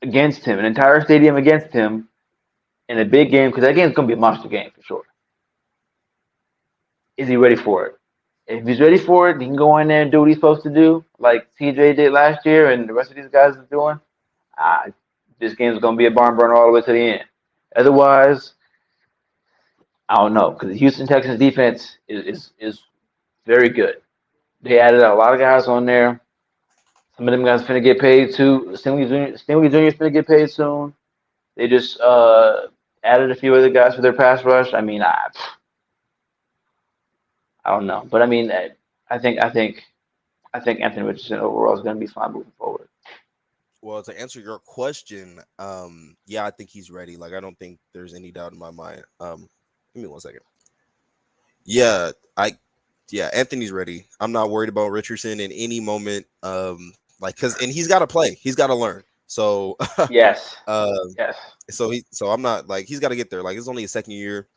against him, an entire stadium against him, in a big game? Because that game's gonna be a monster game for sure. Is he ready for it? If he's ready for it, he can go in there and do what he's supposed to do, like TJ did last year, and the rest of these guys are doing. Uh, this game's gonna be a barn burner all the way to the end. Otherwise, I don't know because the Houston Texans defense is very good. They added a lot of guys on there. Some of them guys finna get paid too. Stingley Jr. is finna get paid soon. They just added a few other guys for their pass rush. I mean, I don't know, but I mean, I think Anthony Richardson overall is going to be fine moving forward. Well, to answer your question, yeah, I think he's ready. Like, I don't think there's any doubt in my mind. Give me 1 second. Yeah, Anthony's ready. I'm not worried about Richardson in any moment. And he's got to play. He's got to learn. So, Yes. yes. So I'm not like he's got to get there. Like, it's only his second year.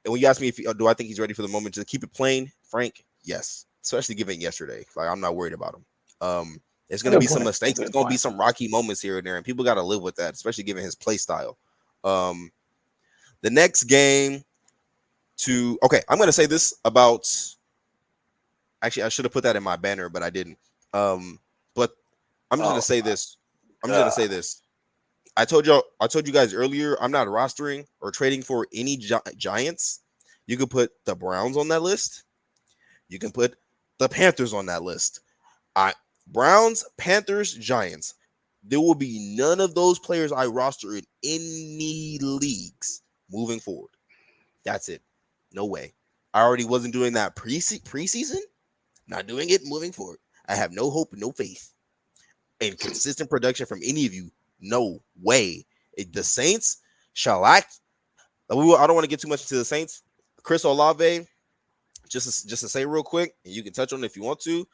And when you ask me do I think he's ready for the moment to keep it plain, Frank, yes. Especially given yesterday. Like, I'm not worried about him. There's going to be some mistakes. There's going to be some rocky moments here and there, and people got to live with that, especially given his play style. The next game I'm going to say this about – actually, I should have put that in my banner, but I didn't. But I'm just going to say this. I told you guys earlier, I'm not rostering or trading for any Giants. You can put the Browns on that list. You can put the Panthers on that list. Browns, Panthers, Giants. There will be none of those players I roster in any leagues moving forward. That's it. No way. I already wasn't doing that preseason. Not doing it moving forward. I have no hope, no faith in consistent production from any of you. No way. The Saints shellacked. I don't want to get too much into the Saints. Chris Olave, just to say real quick, and you can touch on it if you want to.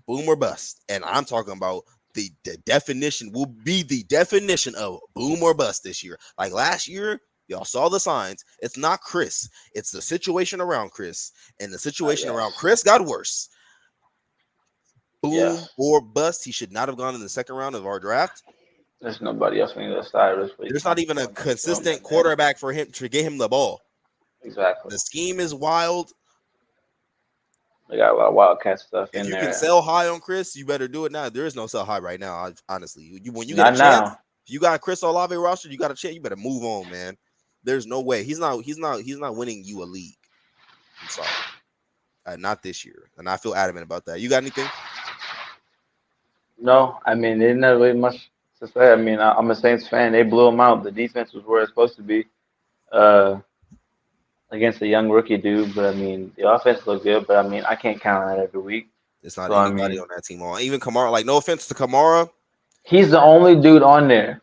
Boom or bust. And I'm talking about the definition will be the definition of boom or bust this year. Like last year, y'all saw the signs. It's not Chris. It's the situation around Chris. And the situation around Chris got worse. Boom or bust. He should not have gone in the second round of our draft. There's nobody else on the side. There's not even a consistent quarterback for him to get him the ball. Exactly. The scheme is wild. They got a lot of Wildcat stuff in there. If you can sell high on Chris, you better do it now. There is no sell high right now, honestly. When you get not a chance, now. If you got Chris Olave roster, you got a chance. You better move on, man. There's no way. He's not winning you a league. I'm sorry. Not this year. And I feel adamant about that. You got anything? No, I mean, there's not really much to say. I mean, I'm a Saints fan. They blew them out. The defense was where it's supposed to be against a young rookie dude. But, I mean, the offense looked good. But, I mean, I can't count on that every week. It's not anybody on that team. Even Kamara. Like, no offense to Kamara. He's the only dude on there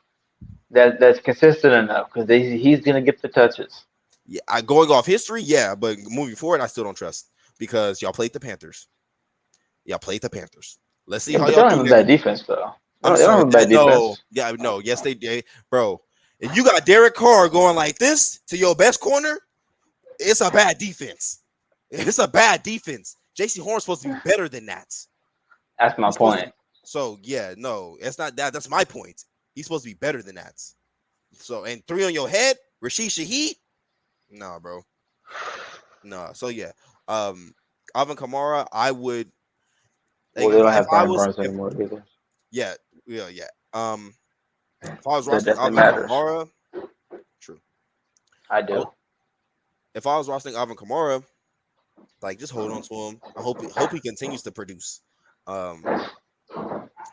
that's consistent enough because he's going to get the touches. Yeah, going off history, yeah. But moving forward, I still don't trust because y'all played the Panthers. Let's see how y'all do. They don't have a bad defense, though. They don't have a bad defense. No. Yes, they did. Bro, if you got Derek Carr going like this to your best corner, it's a bad defense. J.C. Horn's supposed to be better than that. That's my point. It's not that. That's my point. He's supposed to be better than that. So, and 3 on your head, Rashid Shaheed? Nah, bro. Nah. So, yeah. Alvin Kamara, I would. Well, they don't have Brian Burns anymore either. Yeah. If I was rostering Alvin Kamara, true. I do. If I was rostering Alvin Kamara, like just hold on to him. I hope he continues to produce.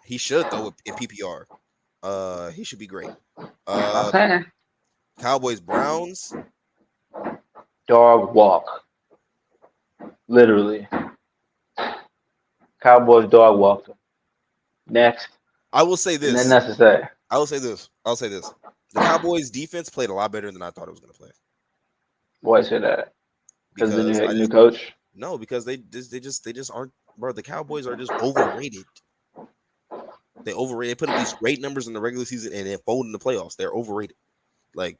He should though in PPR. He should be great. Cowboys Browns. Dog walk. Literally. Cowboys dog walked him. Next. I will say this. And then necessary. I'll say this. The Cowboys defense played a lot better than I thought it was going to play. Why say that? Because of the new coach? No, because they just aren't, bro. The Cowboys are just overrated. They put up these great numbers in the regular season and then fold in the playoffs. They're overrated. Like,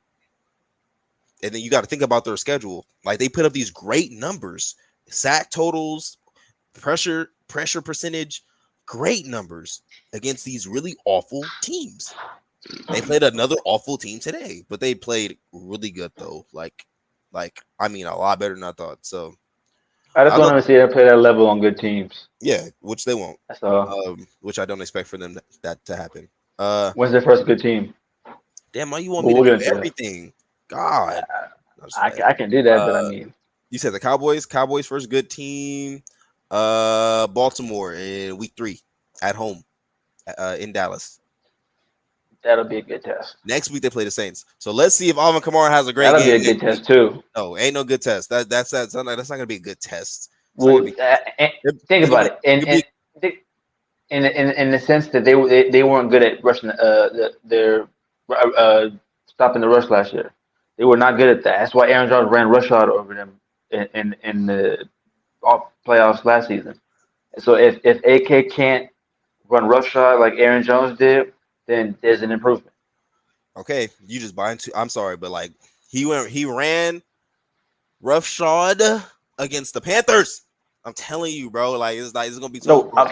and then you got to think about their schedule. Like they put up these great numbers, sack totals, pressure percentage, great numbers against these really awful teams. They played another awful team today, but they played really good though. Like I mean, a lot better than I thought. So I just I don't don't. ever see them play that level on good teams. Yeah, which they won't. That's all. Which I don't expect for them that to happen. When's their first good team? Damn, why you want Well, me to we'll get name into that. everything? God, I'm just playing. I can do that, but I Uh, mean, you said the Cowboys. Cowboys first good team. Baltimore in week 3 at home, in Dallas. that'll be a good test. Next week they play the Saints. So let's see if Alvin Kamara has a great That'll be game a good next week. test too. No, ain't no good test. That's not gonna be a good test. It's not gonna Well, be. think It'll about be. it, and It'll be. in the sense that they weren't good at rushing their stopping the rush last year. They were not good at that. That's why Aaron Jones ran rush out over them in the playoffs last season. So if AK can't run roughshod like Aaron Jones did, then there's an improvement. Okay, you just buying too. I'm sorry, but like he ran roughshod against the Panthers. I'm telling you, bro. Like it's gonna be so. No, Bro.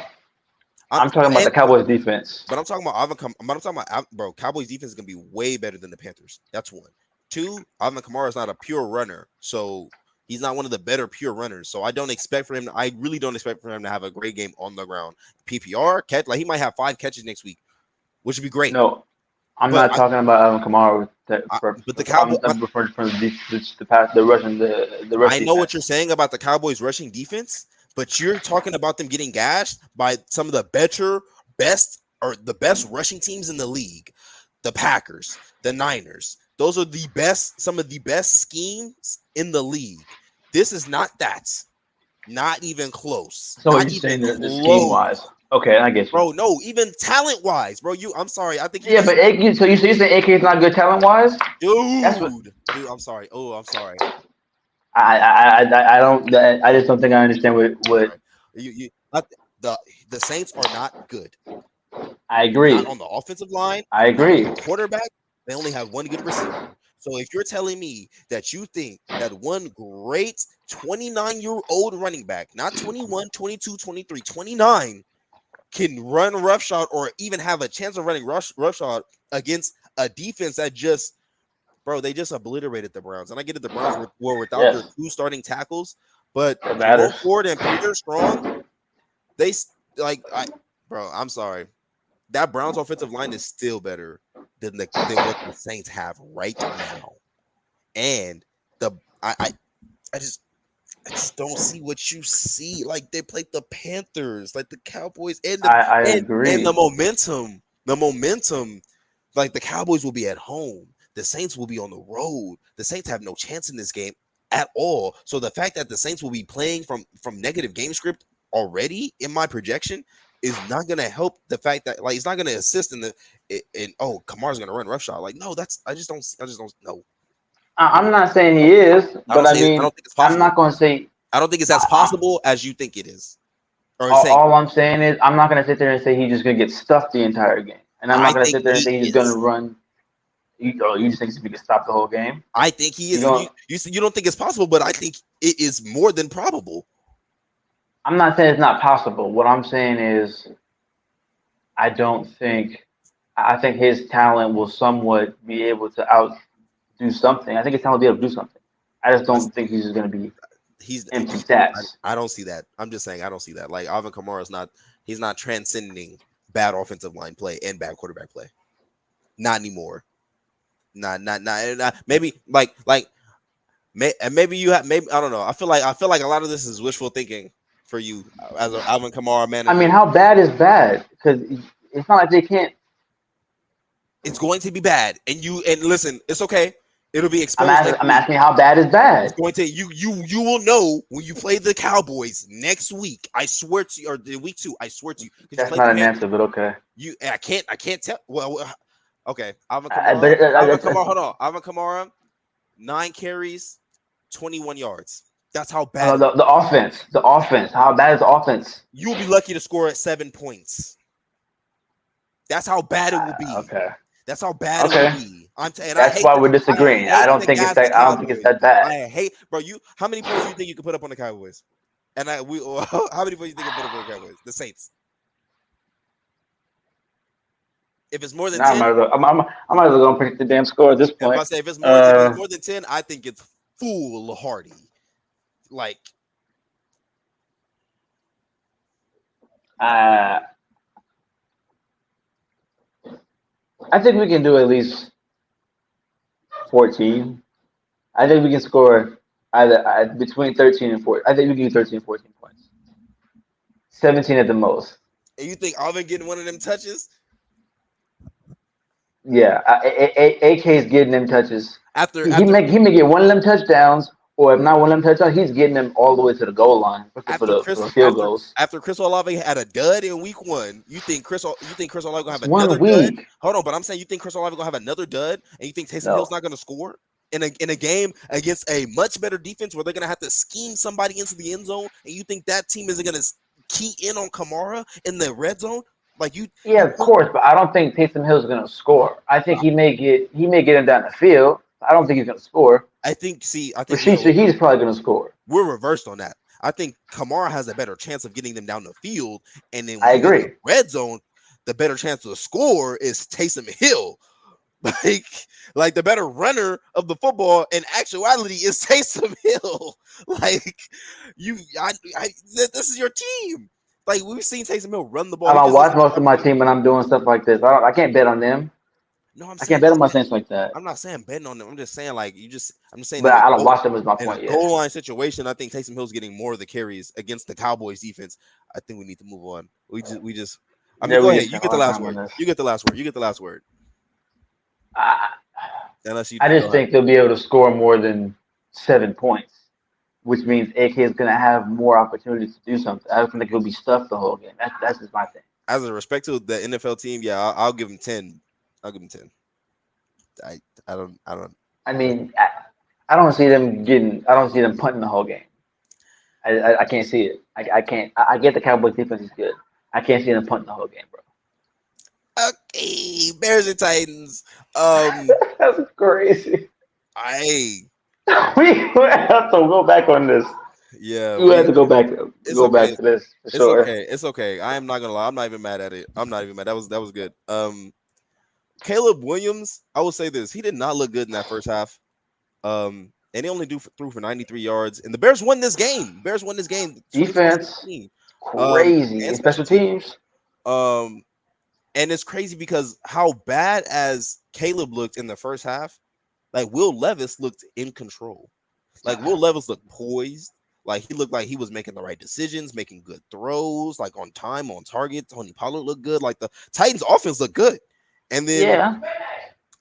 I'm talking about the Cowboys defense. But I'm talking about but I'm talking about, bro. Cowboys defense is gonna be way better than the Panthers. That's one. Two, Alvin Kamara is not a pure runner, so he's not one of the better pure runners. So I don't expect for him. I really don't expect for him to have a great game on the ground. PPR catch, like he might have 5 catches next week, which would be great. No, I'm But not talking about Alvin Kamara. but the Cowboys. I'm referring to the rushing the rush I know what defense. you're saying about the Cowboys rushing defense, but you're talking about them getting gashed by some of the the best rushing teams in the league. The Packers, the Niners. Those are some of the best schemes in the league. This is not that. Not even close. So Not you're even saying the scheme close. wise? Okay, I get you. Bro, no, even talent wise, bro. I'm sorry. I think Yeah, but AK, so you say AK is not good talent wise? dude, I'm sorry. Oh, I'm sorry. I don't. I just don't think I understand what. You the Saints are not good. I They're agree. not on the offensive line. I They're not on agree. the quarterback. They only have one good receiver. So if you're telling me that you think that one great 29-year-old running back, not 21, 22, 23, 29, can run roughshod or even have a chance of running roughshod against a defense that just, bro, they just obliterated the Browns. And I get it, the Browns were without their Yes, 2 starting tackles, but that Jerome matters. Ford and Peter Strong, bro, I'm sorry. That Browns offensive line is still better than what the Saints have right now. And I just don't see what you see. Like they played the Panthers, like the Cowboys, and I the agree. momentum. Like the Cowboys will be at home, the Saints will be on the road. The Saints have no chance in this game at all. So the fact that the Saints will be playing from negative game script already in my projection is not going to help the fact that like it's not going to assist in Kamar's going to run roughshod. Like no, I just don't know. I'm not saying he is, but I I mean, don't think it's I'm possible. not going to say. I don't think it's as I, possible as you think it is. Or saying all I'm saying is, I'm not going to sit there and say he's just going to get stuffed the entire game, and I'm I not going to think sit there and he say he's going to is. run. You just think he's going to stop the whole game? I think he You is. And don't. you don't think it's possible, but I think it is more than probable. I'm not saying it's not possible. What I'm saying is, I don't think. I think his talent will somewhat be able to outdo something. I think his talent will be able to do something. I just don't think he's just going to be He's. empty stats. I don't see that. I'm just saying I don't see that. Like Alvin Kamara is not. He's not transcending bad offensive line play and bad quarterback play. Not anymore. Not. Maybe maybe you have. Maybe I don't know. I feel like a lot of this is wishful thinking for you as an Alvin Kamara I mean, manager. how bad is bad? Because it's not like they can't. It's going to be bad, and listen. It's okay. It'll be exposed next I'm week. asking how bad is It's bad. going to you will know when you play the Cowboys next week. I swear to you, or the week 2. I swear to you, because you That's play the not an Panthers. answer, but okay. I can't tell. Well, okay. Alvin I, Kamara. but Alvin Kamara. Hold on. Alvin Kamara. 9 carries, 21 yards. That's how bad it will be. the offense, the offense. How bad is the offense? You'll be lucky to score at 7 points. That's how bad it will be. Okay. That's how bad it Okay. will be. I That's hate why we're disagreeing. I don't the think it's gas the that. I don't think it's Cowboys. that bad. I hate, bro. How many points do you think you could put up on the Cowboys? And how many points do you think you put up on the Cowboys? The Saints. If it's more than Now 10, I might as well go and predict the damn score at this if I point. say if it's more than 10, I think it's foolhardy. Like Uh, I think we can do at least 14. I think we can score either between 13 and 14. I think we can do 13 and 14 points. 17 at the most. And you think Alvin getting one of them touches Yeah, AK is getting them touches. after He may get one of them touchdowns, or if not one of them touchdowns, he's getting them all the way to the goal line for the field goals. After Chris Olave had a dud in week 1, you think Chris Olave gonna have It's another 1 dud? week. Hold on, but I'm saying you think Chris Olave gonna have another dud, and you think Taysom Hill's No, not gonna score in a game against a much better defense where they're gonna have to scheme somebody into the end zone, and you think that team isn't gonna key in on Kamara in the red zone? Like you yeah, of course, but I don't think Taysom Hill's gonna score. I think he may get him down the field. I don't think he's gonna score. I think Rasheed he's probably gonna score. we're reversed on that. I think Kamara has a better chance of getting them down the field, and then I when you're in agree. the red zone, the better chance to score is Taysom Hill. Like, like the better runner of the football in actuality is Taysom Hill. Like, this is your team. Like we've seen Taysom Hill run the ball. I He don't just watch doesn't. most of my team when I'm doing stuff like this. I can't bet on them. No, I can't bet on my Saints like that. I'm not saying betting on them. I'm just saying like I'm just saying But I don't watch them as my in a point. Yeah. goal line situation. I think Taysom Hill's getting more of the carries against the Cowboys defense. I think we need to move on. We just. I mean, Yeah, go we ahead. just You spent get a the lot of last time on word. this. You get the last word. You get the last word. I, Unless you. I Go just ahead. think they'll be able to score more than 7 points, which means AK is going to have more opportunities to do something. I don't think he'll be stuffed the whole game. That's just my thing. As a respect to the NFL team, yeah, I'll give him 10. I'll give him 10. I don't. I mean, I don't see them getting. I don't see them punting the whole game. I can't see it. I can't. I get the Cowboys defense is good. I can't see them punting the whole game, bro. Okay, Bears and Titans. That's crazy. I We have to go back on this. yeah, We have to go back. It's Go back okay. to this for It's sure. okay. It's okay. I am not gonna lie. I'm not even mad at it. I'm not even mad. That was good. Caleb Williams. I will say this. He did not look good in that first half. And he only threw for 93 yards. And the Bears won this game. Bears won this game Defense 24-17. crazy And and special special teams. teams. And it's crazy because how bad as Caleb looked in the first half, like Will Levis looked in control. Like Will Levis looked poised. Like he looked like he was making the right decisions, making good throws, like on time, on target. Tony Pollard looked good. Like the Titans offense looked good. And then Yeah.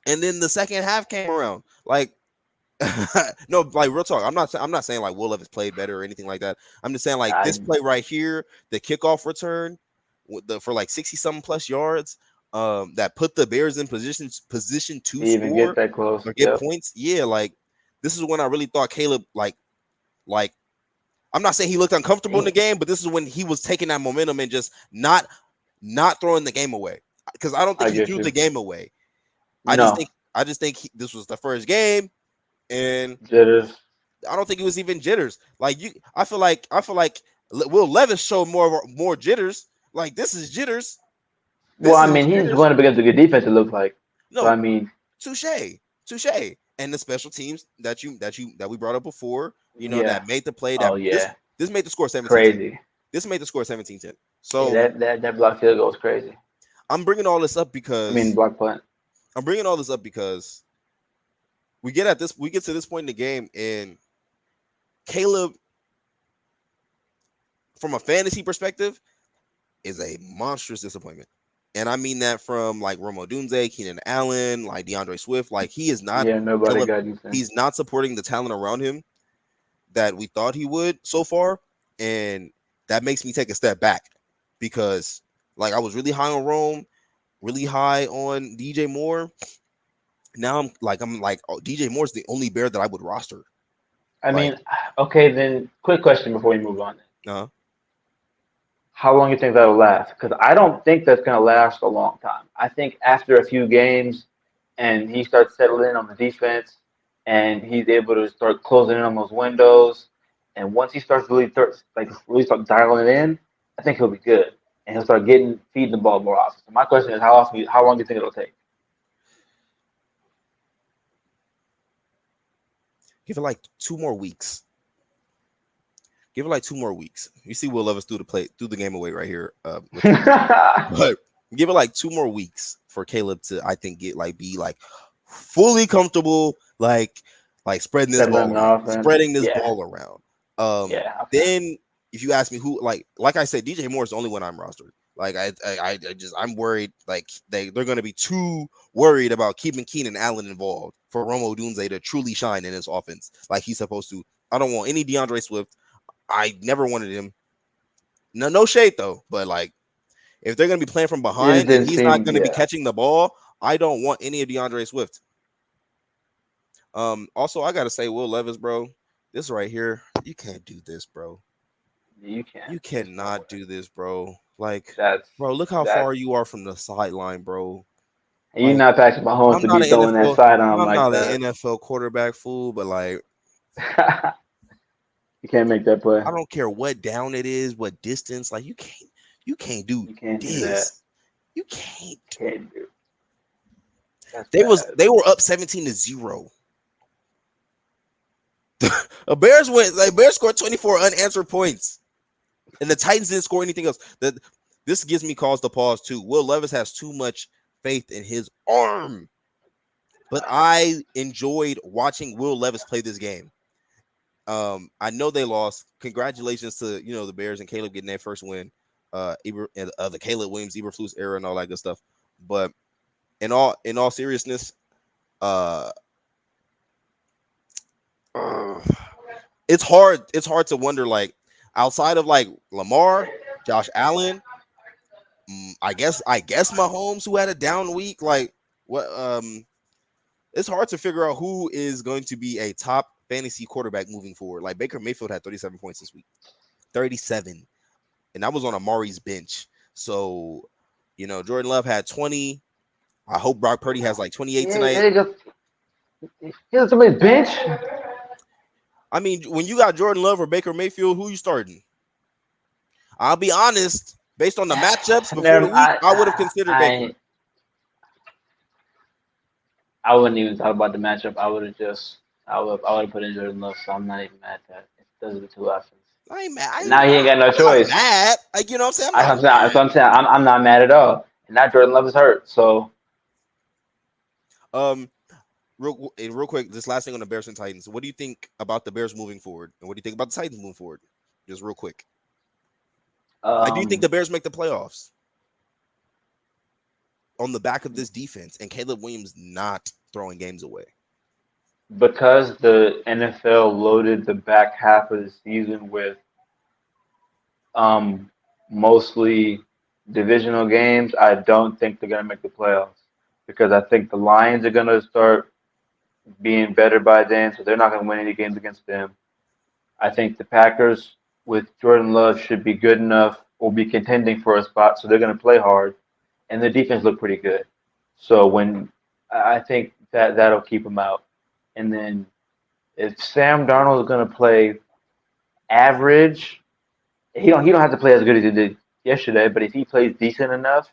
the second half came around. Like no, like real talk. I'm not saying like Will Levis played better or anything like that. I'm just saying like this play right here, the kickoff return for like 60 something plus yards, that put the Bears in position to Even score get that close. or get Yep. points. Yeah, like this is when I really thought Caleb like I'm not saying he looked uncomfortable in the game, but this is when he was taking that momentum and just not throwing the game away. Because I don't think I he get threw you. the game away. No. I just think this was the first game, and Jitters. I don't think it was even jitters. Like I feel like Will Levis showed more jitters. Like this is jitters. Well, This I is mean, he's jitters. going up against a good defense. It looks like. So No, I mean, touche. And the special teams that we brought up before, yeah. that made the play Oh that yeah. this made the score 17-10. Crazy. This made the score 17-10. Yeah, So that block field goal is crazy. I'm bringing all this up I because mean, block punt. we get to this point in the game, and Caleb, from a fantasy perspective, is a monstrous disappointment. And I mean that from like Rome Odunze, Keenan Allen, like DeAndre Swift. Like he is not Yeah, nobody got anything. he's not supporting the talent around him that we thought he would so far. And that makes me take a step back because like I was really high on Rome, really high on DJ Moore. Now I'm like oh, DJ Moore's the only Bear that I would roster. I Like, mean, okay, then quick question before we move on. How long do you think that'll last? Because I don't think that's going to last a long time. I think after a few games and he starts settling in on the defense and he's able to start closing in on those windows, and once he starts really start dialing it in, I think he'll be good and he'll start feeding the ball more often. So my question is, how long do you think it'll take? give it like 2 more weeks. Give it like 2 more weeks. You see Will Levis threw the game away right here. But give it like 2 more weeks for Caleb to, I think, be like fully comfortable, like spreading this ball around, spreading this ball around. Then if you ask me who, like I said, DJ Moore is the only one I'm rostered. Like I'm worried. Like they're going to be too worried about keeping Keenan Allen involved for Rome Odunze to truly shine in his offense like he's supposed to. I don't want any DeAndre Swift. I never wanted him. No shade though, but like if they're going to be playing from behind and he's not going to be catching the ball, I don't want any of DeAndre Swift. Also, I gotta say, Will Levis, bro, this right here, you can't do this, bro. You can't. You cannot do this, bro. Like, bro, look how far you are from the sideline, bro. And you're not Patrick Mahomes to be throwing that sidearm like that. I'm not an NFL quarterback fool, but like, you can't make that play. I don't care what down it is, what distance. Like, you can't do this. You can't do. They were up 17-0. The Bears scored 24 unanswered points, and the Titans didn't score anything else. This gives me cause to pause too. Will Levis has too much faith in his arm, but I enjoyed watching Will Levis play this game. I know they lost. Congratulations to the Bears and Caleb getting their first win. The Caleb Williams, Eberflus era, and all that good stuff. But in all seriousness, it's hard to wonder, like, outside of like Lamar, Josh Allen, I guess Mahomes, who had a down week, like what it's hard to figure out who is going to be a top fantasy quarterback moving forward. Like Baker Mayfield had 37 points this week. 37. And that was on Amari's bench. So, Jordan Love had 20. I hope Brock Purdy has like 28 tonight. Here's somebody's bench. I mean, when you got Jordan Love or Baker Mayfield, who you starting? I'll be honest, based on the matchups before the week, I would have considered Baker. I wouldn't even talk about the matchup. I would have put in Jordan Love, so I'm not even mad at that. Those are the two options. I ain't mad. Now he ain't got no choice. I'm mad. Like, you know what I'm saying? That's what I'm saying. I'm not mad at all. And now Jordan Love is hurt, so. Real quick, this last thing on the Bears and Titans. What do you think about the Bears moving forward? And what do you think about the Titans moving forward? Just real quick. Do you think the Bears make the playoffs on the back of this defense and Caleb Williams not throwing games away? Because the NFL loaded the back half of the season with mostly divisional games, I don't think they're going to make the playoffs. Because I think the Lions are going to start being better by then, so they're not going to win any games against them. I think the Packers with Jordan Love should be good enough or be contending for a spot, so they're going to play hard, and the defense looked pretty good. So I think that'll keep them out. And then if Sam Darnold is going to play average, he don't have to play as good as he did yesterday, but if he plays decent enough,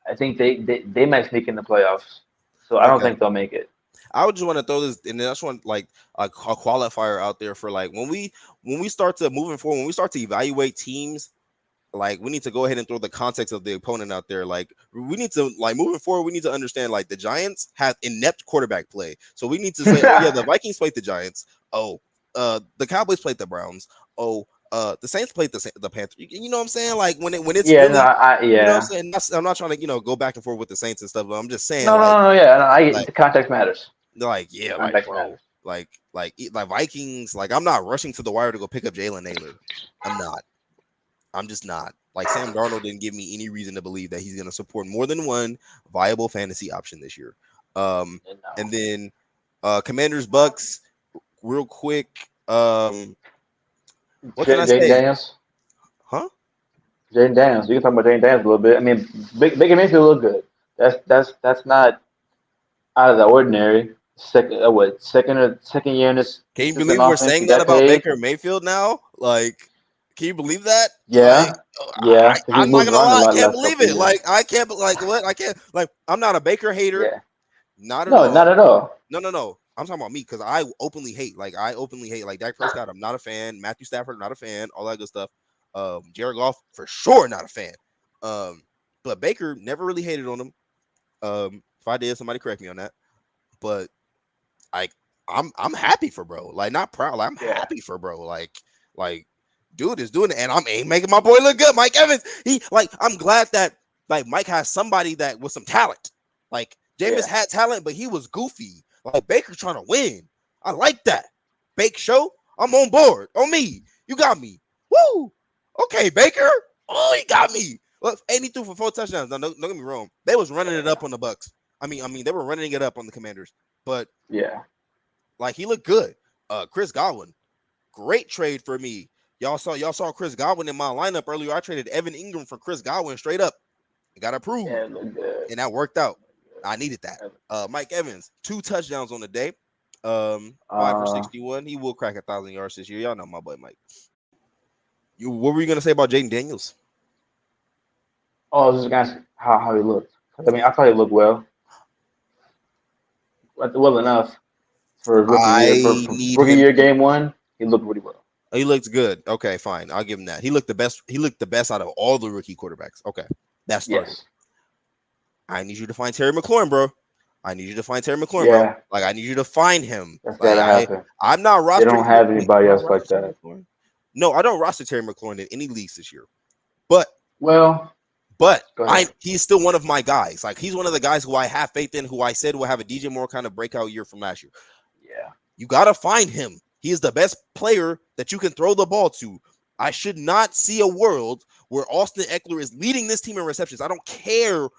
I think they might sneak in the playoffs. So I don't think they'll make it. I would just want to throw this, and I just want like a qualifier out there for like when we start to moving forward, when we start to evaluate teams, like we need to go ahead and throw the context of the opponent out there. Like we need to moving forward, we need to understand like the Giants have inept quarterback play, so we need to say, oh yeah, the Vikings played the Giants. Oh, the Cowboys played the Browns. Oh. The Saints played the Panthers. You know what I'm saying? Like when it's You know what I'm saying? I'm not trying to go back and forth with the Saints and stuff, but I'm just saying. The context matters. Like bro, like Vikings. Like I'm not rushing to the wire to go pick up Jalen Naylor. I'm not. I'm just not. Like Sam Darnold didn't give me any reason to believe that he's going to support more than one viable fantasy option this year. And then Commanders Bucks, real quick. What can I say? Daniels? Huh? Jaden Daniels. You can talk about Jaden Daniels a little bit. I mean, Baker Mayfield look good. That's not out of the ordinary. Second year in this. Can you believe we're saying that about Baker Mayfield now? Like, can you believe that? Yeah. I'm not gonna lie. I can't believe it. Like, I can't. Like, what? I can't. Like, I'm not a Baker hater. Yeah. Not at all. Not at all. No. I'm talking about me because I openly hate like Dak Prescott. I'm not a fan. Matthew Stafford, not a fan. All that good stuff. Jared Goff for sure not a fan. But Baker never really hated on him. If I did, somebody correct me on that. But like I'm happy for bro. Like not proud. Like, I'm happy for bro. Like dude is doing it, and I'm making my boy look good. Mike Evans. I'm glad that like Mike has somebody that with some talent. Like Jameis had talent, but he was goofy. Like Baker trying to win. I like that. Bake show. I'm on board. On me. You got me. Woo. Okay, Baker. Oh, he got me. Look, and he threw for 4 touchdowns. No, don't get me wrong. They was running it up on the Bucks. I mean, they were running it up on the Commanders. But like he looked good. Chris Godwin, great trade for me. Y'all saw Chris Godwin in my lineup earlier. I traded Evan Ingram for Chris Godwin straight up. It got approved, and that worked out. I needed that. Mike Evans, 2 touchdowns on the day. 5 for 61. He will crack 1,000 yards this year. Y'all know my boy Mike. What were you gonna say about Jaden Daniels? Oh, I was just gonna ask how he looked. I mean, I thought he looked well. Well enough for rookie year. For rookie year game 1, he looked really well. He looked good. Okay, fine. I'll give him that. He looked the best. He looked the best out of all the rookie quarterbacks. Okay, that's started. Yes. I need you to find Terry McLaurin, bro. I need you to find Terry McLaurin, bro. Like I need you to find him. That's gotta happen. I'm not rostering. They don't have anybody else like that. No, I don't roster Terry McLaurin in any leagues this year. But he's still one of my guys. Like he's one of the guys who I have faith in, who I said will have a DJ Moore kind of breakout year from last year. Yeah. You gotta find him. He is the best player that you can throw the ball to. I should not see a world where Austin Eckler is leading this team in receptions. I don't care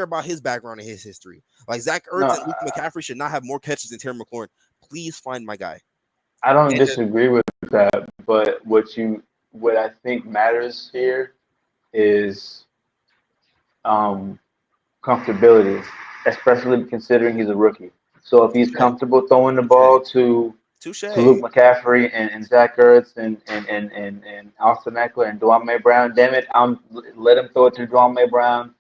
about his background and his history. Like Zach Ertz and Luke McCaffrey should not have more catches than Terry McLaurin. Please find my guy. I don't disagree with that, but what I think matters here is comfortability, especially considering he's a rookie. So if he's comfortable throwing the ball to Luke McCaffrey and Zach Ertz and Austin Eckler and Dwayne Brown, damn it, let him throw it to Dwayne Brown,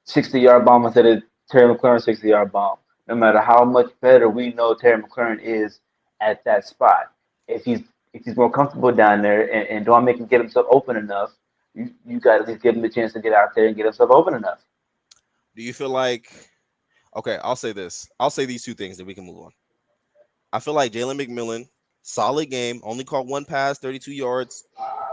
60-yard bomb instead of Terry McLaurin 60-yard bomb. No matter how much better we know Terry McLaurin is at that spot, if he's more comfortable down there and Dwayne can get himself open enough, you got to at least give him the chance to get out there and get himself open enough. Do you feel like? Okay, I'll say this. I'll say these 2 things, then we can move on. I feel like Jalen McMillan, solid game, only caught 1 pass, 32 yards,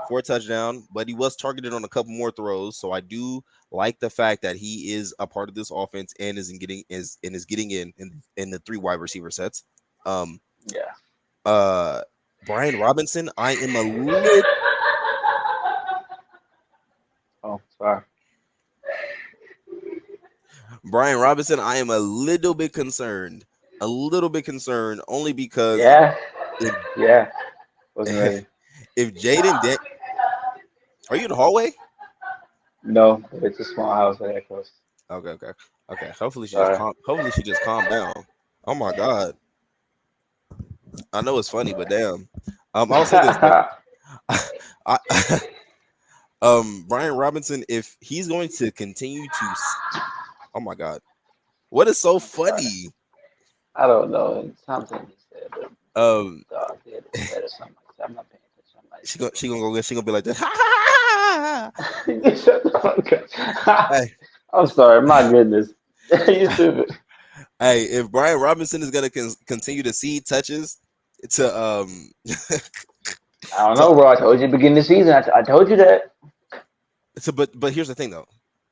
4 touchdowns, but he was targeted on a couple more throws. So I do like the fact that he is a part of this offense and is getting in the 3 wide receiver sets. Brian Robinson, I am a little. Oh, sorry. Brian Robinson, I am a little bit concerned. Only because wasn't ready. If Jaden are you in the hallway? No, it's a small house that echoes. Okay. Hopefully she just calmed down. Oh my God. I know it's funny, but damn. I'll say this. Brian Robinson, if he's going to continue to, oh my God, what is so funny? I don't know. Something he said, but I'm not paying attention. She gonna be like that. Hey. I'm sorry. My goodness, you stupid. Hey, if Brian Robinson is gonna continue to see touches to I don't know, bro. I told you beginning of the season. I told you that. So, but here's the thing, though.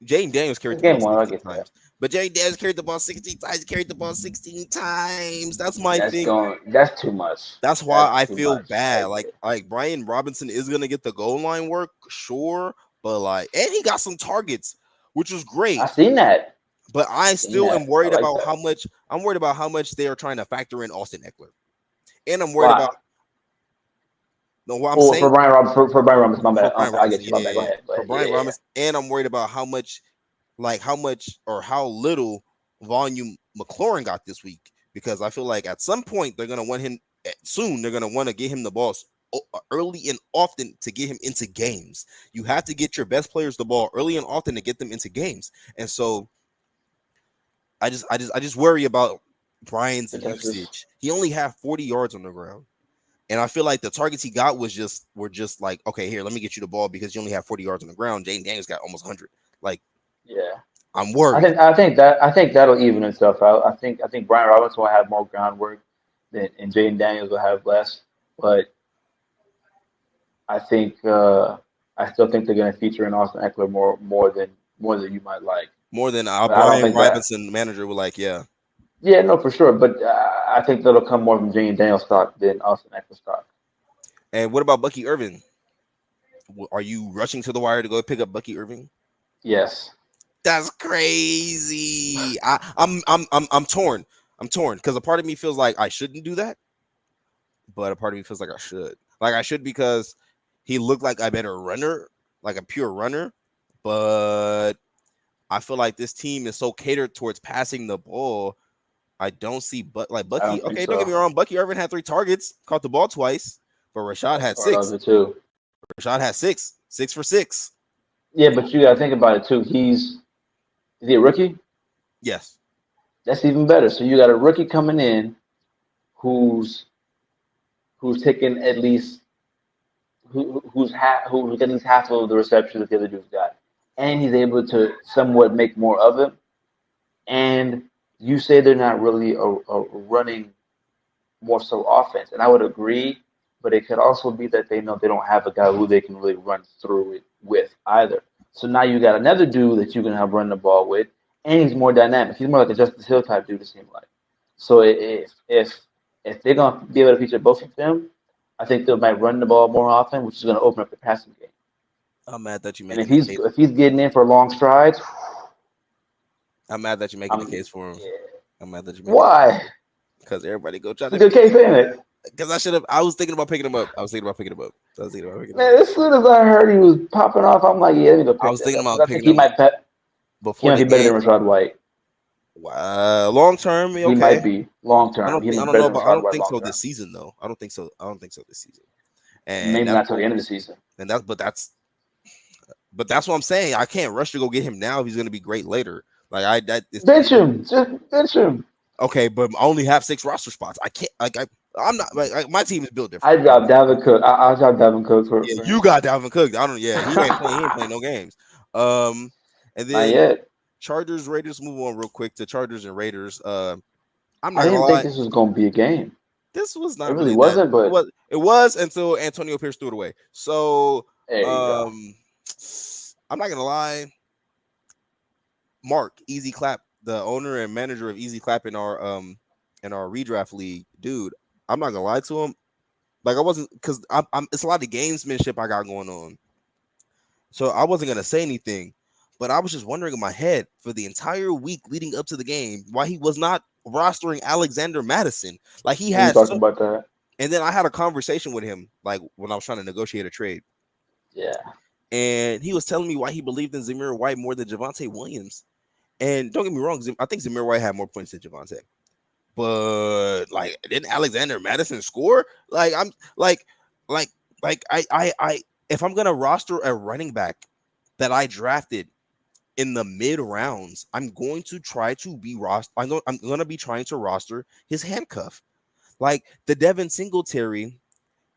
Jaden Daniels carried the ball 16 times. But Jaden Daniels carried the ball 16 times. He carried the ball 16 times. That's my thing. That's too much. That's why I feel bad. Like Brian Robinson is gonna get the goal line work, sure, but and he got some targets, which was great. I seen that. But I still am worried about how much. I'm worried about how much they are trying to factor in Austin Eckler, and I'm worried about. No, what I'm saying for Brian Robinson, my bad. I get you. My bad. Go ahead. For Brian Robinson, and I'm worried about how much or how little volume McLaurin got this week, because I feel like at some point they're gonna want him soon. They're gonna want to get him the ball early and often to get him into games. You have to get your best players the ball early and often to get them into games, and so I just worry about Brian's The catches. usage. He only had 40 yards on the ground. And I feel like the targets he got were just like, okay, here, let me get you the ball because you only have 40 yards on the ground. Jaden Daniels got almost 100. Like, Yeah. I'm worried. I think that'll even itself out. I think Brian Robinson will have more groundwork than and Jaden Daniels will have less. But I think I still think they're going to feature in Austin Eckler more than you might like. More than But I don't Brian think that. Robinson manager would like, yeah. Yeah, no, for sure. But I think that'll come more from Jaden Daniels stock than Austin Eckler stock. And what about Bucky Irving? Are you rushing to the wire to go pick up Bucky Irving? Yes. That's crazy. I'm torn. I'm torn because a part of me feels like I shouldn't do that, but a part of me feels like I should. Like I should because he looked like a better runner, like a pure runner. But I feel like this team is so catered towards passing the ball. I don't see but like I Bucky. don't think Okay, don't get so. me wrong. Bucky Irvin had 3 targets, caught the ball twice, but Rashad That's had part of 6. it too. Rashad had 6. 6 for 6. Yeah, but you got to think about it too. Is he a rookie? Yes. That's even better. So you got a rookie coming in who's taking at least who's getting half of the reception that the other dude's got, and he's able to somewhat make more of it. And you say they're not really a running more so offense, and I would agree. But it could also be that they know they don't have a guy who they can really run through it with either. So now you got another dude that you can have run the ball with, and he's more dynamic. He's more like a Justice Hill type dude. It seems like. So if they're gonna be able to feature both of them, I think they might run the ball more often, which is gonna open up the passing game. I'm mad that you're And making the case. if he's getting in for long strides, I'm mad that you're making the I'm case for him. yeah. I'm mad that you're making Why? because everybody go try It's a to good pick case, him ain't up. it? Because I should have. I was thinking about picking him up. I was thinking about picking him up. Man, as soon as I heard he was popping off, I'm like, yeah, let me go I pick was that thinking up because about I think picking him up he before might the be better than game. Rashad White. Long term, He okay. might be long term. He I might be don't better know, than but I Rashad don't White think long so term. this season though. I don't think so. I don't think so this season. And Maybe that's not till the end of the season. and that's but that's what I'm saying. I can't rush to go get him now if he's going to be great later. Like I that it's, Bench him, just bench him. okay, but I only have 6 roster spots. I can't like I'm not like my team is built different. I dropped Dalvin Cook. I'll drop Dalvin Cook Yeah, for you him. got Dalvin Cook. I don't. Yeah, he ain't playing no games. Um, and Not then yet. Chargers Raiders. Move on real quick to Chargers and Raiders. I'm I not gonna didn't think lie. this was gonna be a game. This was It not really really that. wasn't, but It was until Antonio Pierce threw it away. So there you go. um, I'm not gonna lie. Mark Easy Clap, the owner and manager of Easy Clap in our redraft league, dude. I'm not gonna lie to him. Like I wasn't because I'm it's a lot of gamesmanship I got going on. So I wasn't gonna say anything, but I was just wondering in my head for the entire week leading up to the game why he was not rostering Alexander Madison. Like he We had talked so, about that. and then I had a conversation with him, like when I was trying to negotiate a trade, Yeah. and he was telling me why he believed in Zamir White more than Javonte Williams. And don't get me wrong, I think Zamir White had more points than Javonte. But like, didn't Alexander Madison score? Like, I'm like, I if I'm gonna roster a running back that I drafted in the mid rounds, I'm going to try to be roster. I'm gonna be trying to roster his handcuff, like the Devin Singletary.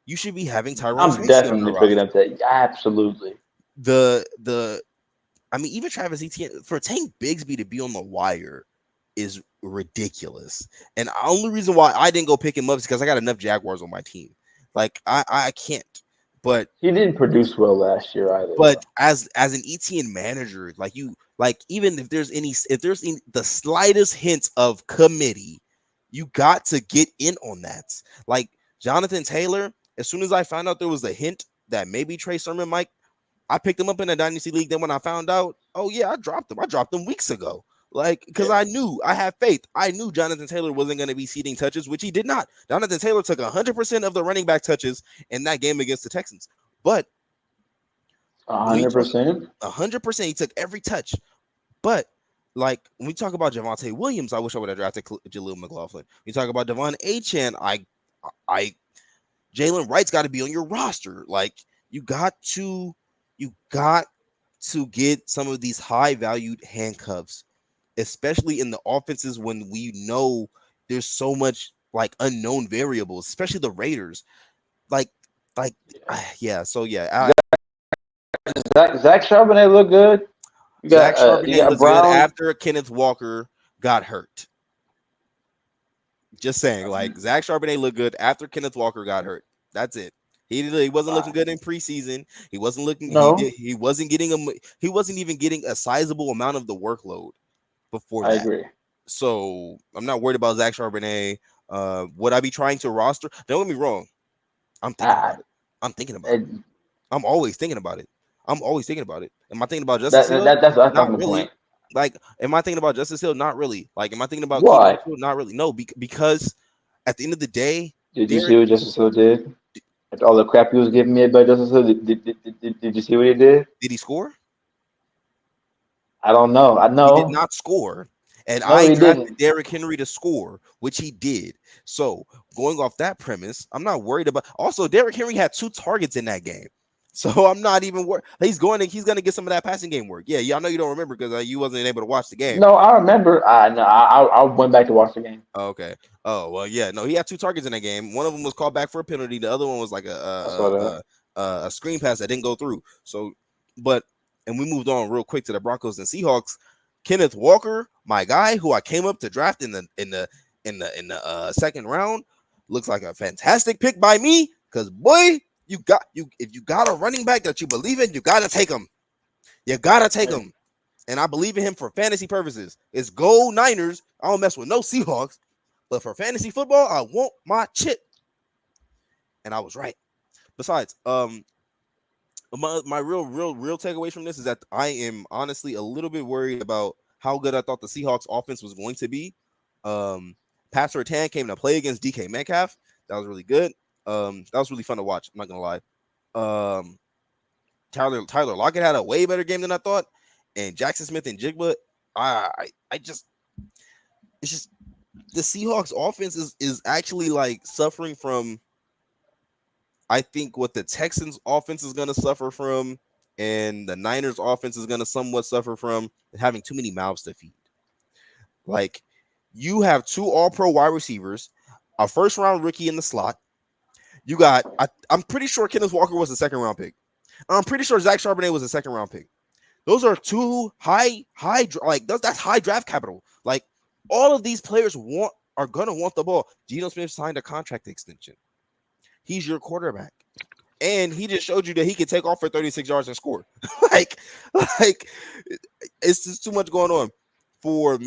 You should be having Tyrone I'm Stacy on your definitely picking roster. up that. Absolutely. The I mean, even Travis Etienne for Tank Bigsby to be on the wire is ridiculous. And the only reason why I didn't go pick him up is because I got enough Jaguars on my team. Like I can't. But He didn't produce well last year either, though. as an ETN manager, like even if there's the slightest hint of committee, you got to get in on that. Like Jonathan Taylor, as soon as I found out there was a hint that maybe Trey Sermon might, I picked him up in a dynasty league. Then when I found out, oh yeah, I dropped him. I dropped him weeks ago. Like, because Yeah. I knew I had faith. I knew Jonathan Taylor wasn't going to be ceding touches, which he did not. Jonathan Taylor took 100% of the running back touches in that game against the Texans. But when you talk 100%. 100%, he took every touch. But like when we talk about Javonte Williams, I wish I would have drafted Jaleel McLaughlin. We talk about Devaughn Achan, I Jalen Wright's got to be on your roster. Like you got to get some of these high valued handcuffs, especially in the offenses when we know there's so much like unknown variables, especially the Raiders. Like, like, yeah. So yeah, Zach Charbonnet look good. Zach You Charbonnet got looks good Brown. after Kenneth Walker got hurt. Just saying, like Zach Charbonnet looked good after Kenneth Walker got hurt. That's it. He wasn't looking good in preseason. He wasn't looking. No, He wasn't getting a. He wasn't even getting a sizable amount of the workload before I that. agree. So I'm not worried about Zach Charbonnet. Would I be trying to roster? Don't get me wrong. I'm thinking Ah, about it. I'm thinking about it. it, I'm always thinking about it. I'm always thinking about it. Am I thinking about Justice Hill? that's not Not the really. point. Like, am I thinking about Justice Hill? Not really. Like, am I thinking about Keaton Why? Mitchell? Not really. No, because at the end of the day, Did you see Derek what Justice Hill did? After all the crap he was giving me about Justice Hill, did you see what he did? did he score? I don't know. I He did know. not score. And No, I he drafted didn't. Derrick Henry to score, which he did. So going off that premise, I'm not worried about. Also, Derrick Henry had 2 targets in that game. So I'm not even worried. He's going to get some of that passing game work. Yeah. I know you don't remember because you wasn't able to watch the game. No, I remember. I went back to watch the game. Oh, okay. Oh well, yeah. No, he had 2 targets in that game. One of them was called back for a penalty. The other one was like I saw that. a screen pass that didn't go through. So, but and we moved on real quick to the Broncos and Seahawks. Kenneth Walker, my guy, who I came up to draft in the second round, looks like a fantastic pick by me. Cause boy, if you got a running back that you believe in, you gotta take him. You gotta take him. And I believe in him for fantasy purposes. It's Go Niners. I don't mess with no Seahawks. But for fantasy football, I want my chip. And I was right. Besides, my real takeaways from this is that I am honestly a little bit worried about how good I thought the Seahawks offense was going to be. Pat Surtain came to play against DK Metcalf. That was really good. That was really fun to watch. I'm not gonna lie. Tyler Lockett had a way better game than I thought. And Jackson Smith and Jigba, I just it's just the Seahawks offense is actually like suffering from I think what the Texans offense is going to suffer from and the Niners offense is going to somewhat suffer from having too many mouths to feed. Like you have 2 all-pro wide receivers, a first round rookie in the slot. You got I'm pretty sure Kenneth Walker was a second round pick. I'm pretty sure Zach Charbonnet was a second round pick. Those are 2 high like that's high draft capital. Like all of these players are gonna want the ball. Geno Smith signed a contract extension. He's your quarterback, and he just showed you that he could take off for 36 yards and score. like, like it's just too much going on for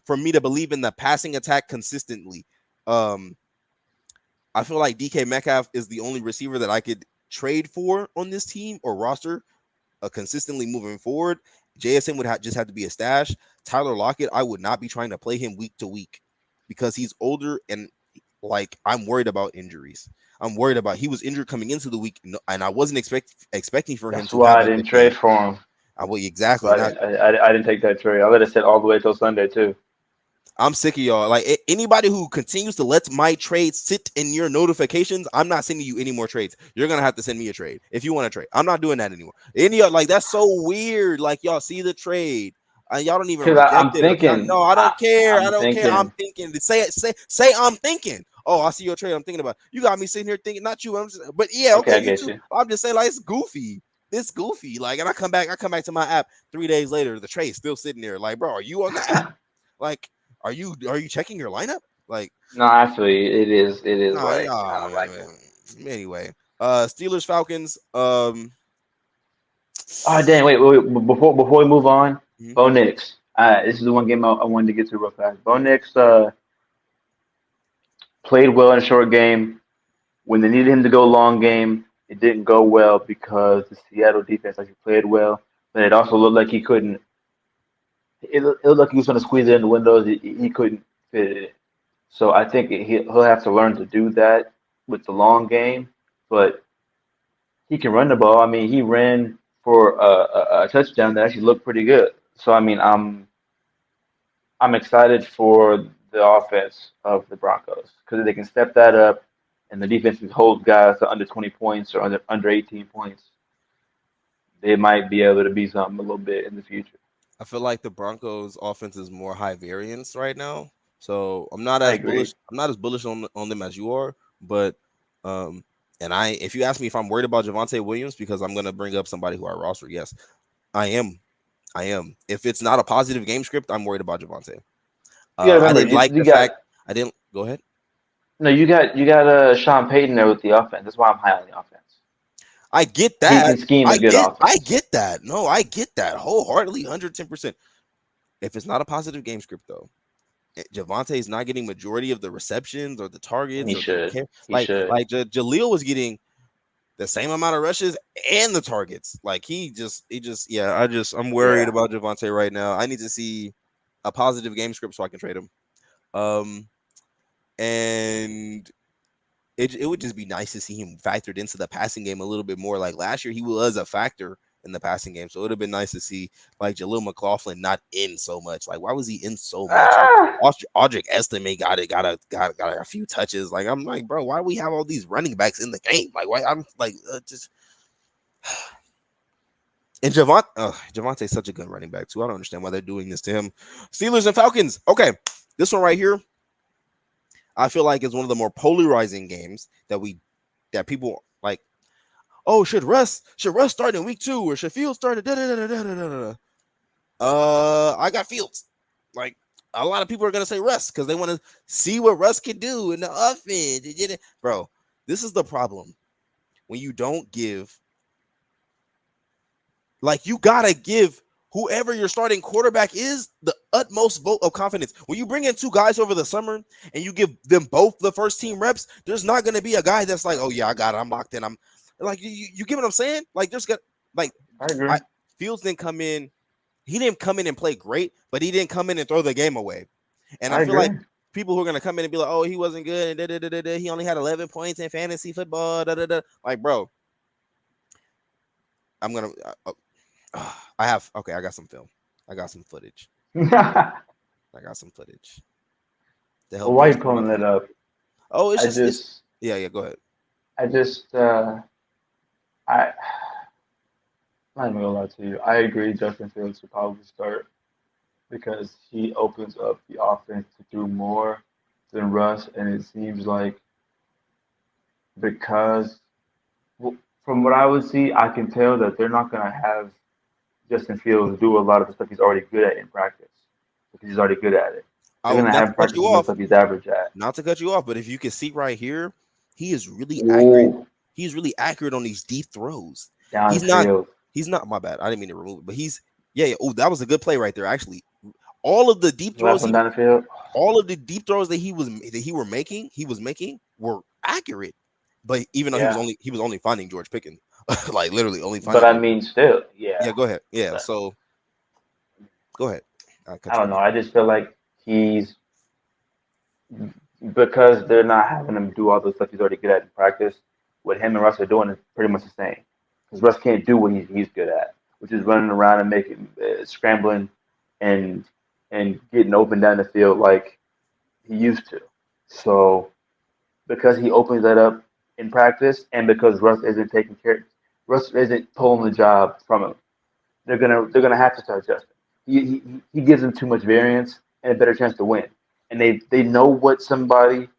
for me to believe in the passing attack consistently. I feel like DK Metcalf is the only receiver that I could trade for on this team or roster consistently moving forward. JSN would just have to be a stash. Tyler Lockett, I would not be trying to play him week to week because he's older and like I'm worried about injuries. I'm worried about he was injured coming into the week and I wasn't expecting for him That's to have why I a didn't good game. trade for him. That's Exactly. why I didn't take that trade. I let it sit all the way till Sunday too. I'm sick of y'all. Like anybody who continues to let my trades sit in your notifications, I'm not sending you any more trades. You're gonna have to send me a trade if you want to trade. I'm not doing that anymore. Like that's so weird. Like y'all see the trade, and y'all don't even Because reject I'm it. thinking, No, I don't care. I I'm don't care. I'm thinking. thinking. Say it. Say I'm thinking. Oh, I see your trade. I'm thinking about. You got me sitting here thinking. Not you. But yeah, Okay, okay, I you get too. you. I'm just saying like it's goofy. It's goofy. Like, and I come back to my app 3 days later. The trade's still sitting there. Like, bro, are you on the app? Like. Are you checking your lineup? Like, No, actually, it is nah, like nah, kind of like that. anyway, Steelers Falcons. Oh dang! Wait. Before we move on, Mhm. Bo Nix. This is the one game I wanted to get to real fast. Bo Nix played well in a short game. When they needed him to go long game, it didn't go well because the Seattle defense actually played well, but it also looked like he couldn't. It looked like he was going to squeeze it in the windows. He couldn't fit it. So I think he'll have to learn to do that with the long game. But he can run the ball. I mean, he ran for a touchdown that actually looked pretty good. So I mean, I'm excited for the offense of the Broncos because they can step that up, and the defense can hold guys to under 20 points or under 18 points. They might be able to be something a little bit in the future. I feel like the Broncos offense is more high variance right now. So I'm not I as agree. bullish. I'm not as bullish on them as you are. But if you ask me if I'm worried about Javonte Williams because I'm gonna bring up somebody who I roster, yes, I am. I am. If it's not a positive game script, I'm worried about Javonte. You gotta I remember, didn't like you the got fact I didn't go ahead. no, you got Sean Payton there with the offense. That's why I'm high on the offense. I get He that. can scheme a good I offense. get that. No, I get that wholeheartedly, 110%. If it's not a positive game script though, Javante is not getting majority of the receptions or the targets He or should. He like should. Jaleel was getting the same amount of rushes and the targets. Like I'm worried Yeah. about Javante right now. I need to see a positive game script so I can trade him. Um and it would just be nice to see him factored into the passing game a little bit more. Like last year, he was a factor in the passing game, so it would have been nice to see like Jaleel McLaughlin not in so much. Like, why was he in so much? Like Ah, Audric Estime got a few touches. Like, I'm like, bro, why we have all these running backs in the game? Like, why I'm like just. And Javante's such a good running back too. I don't understand why they're doing this to him. Steelers and Falcons. Okay, this one right here, I feel like is one of the more polarizing games that people like. Oh, should Russ start in week 2 or should Fields start? I got Fields. Like a lot of people are gonna say Russ because they want to see what Russ can do in the offense. Bro, this is the problem when you don't give. Like you gotta give whoever your starting quarterback is the utmost vote of confidence. When you bring in 2 guys over the summer and you give them both the first team reps, there's not gonna be a guy that's like, oh yeah, I got it, I'm locked in. I'm like, you get what I'm saying? Like there's got like I agree. Fields didn't come in. He didn't come in and play great, but he didn't come in and throw the game away. And I I feel agree. like people who are gonna come in and be like, oh, he wasn't good, and he only had 11 points in fantasy football. Like, bro, I'm gonna. I got some film. I got some footage. Well, I got some footage to help why you bolster my pulling that point. up? Oh, I it's just, yeah. Go ahead. I just, I'm not even gonna lie to you. I agree. Justin Fields should probably start because he opens up the offense to do more than Russ, and it seems like because from what I would see, I can tell that they're not gonna have Justin Fields do a lot of the stuff he's already good at in practice because he's already good at it. They're Oh, gonna not have to him cut practice you some of the off. stuff he's average at. Not to cut you off, but if you can see right here, he is really accurate. Ooh, He's really accurate on these deep throws. He's not. downfield. He's not. My bad. I didn't mean to remove it, but he's. Yeah. Oh, that was a good play right there. Actually, all of the deep Left throws one down the field. all of the deep throws that he was making were accurate. But even though Yeah, he was only finding George Pickens, like literally only but finding I George. mean, still, yeah. Yeah, go ahead. Yeah, But so go ahead. I cut I you don't off. know. I just feel like he's because they're not having him do all the stuff he's already good at in practice. What him and Russ are doing is pretty much the same. Because Russ can't do what he's good at, which is running around and making scrambling and getting open down the field like he used to. So because he opens that up in practice, and because Russ isn't pulling the job from him. They're gonna have to start adjusting. He gives them too much variance and a better chance to win. And they know what somebody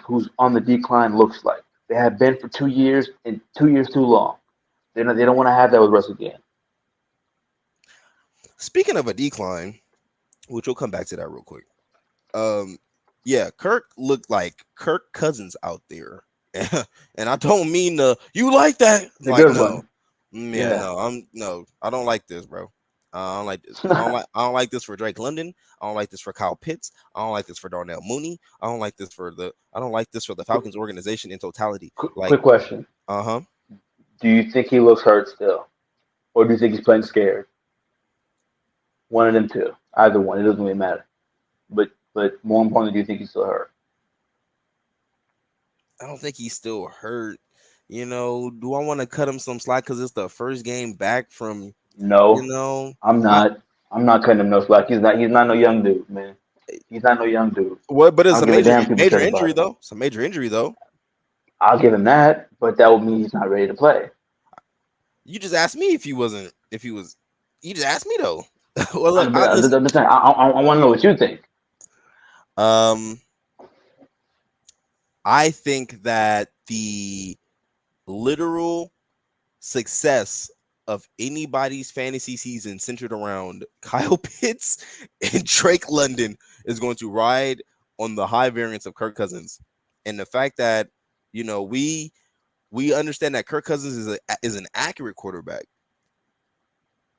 who's on the decline looks like. They have been for 2 years, and 2 years too long. They don't want to have that with Russ again. Speaking of a decline, which we'll come back to that real quick. Um, yeah, Kirk looked like Kirk Cousins out there, and I don't mean you like that. It's a Like good no, one. yeah, Yeah. no, I don't like this, bro. I don't like this. I don't like this for Drake London. I don't like this for Kyle Pitts. I don't like this for Darnell Mooney. I don't like this for the Falcons organization in totality. Like, Quick question: uh-huh. do you think he looks hurt still, or do you think he's playing scared? One of them two. Either one. It doesn't really matter. But more importantly, do you think he's still hurt? I don't think he's still hurt. Do I want to cut him some slack because it's the first game back from, you No, know, I'm I not. I'm not cutting him no slack. He's not no young dude, man. He's not no young dude. what? But I it's don't a give a damn if people major said about injury him. though. It's a major injury though. I'll give him that, but that would mean he's not ready to play. You just asked me if he was. You just asked me though. Well, look, I'm, I I'm listen. just saying, I want to know what you think. I think that the literal success of anybody's fantasy season centered around Kyle Pitts and Drake London is going to ride on the high variance of Kirk Cousins, and the fact that we understand that Kirk Cousins is an accurate quarterback,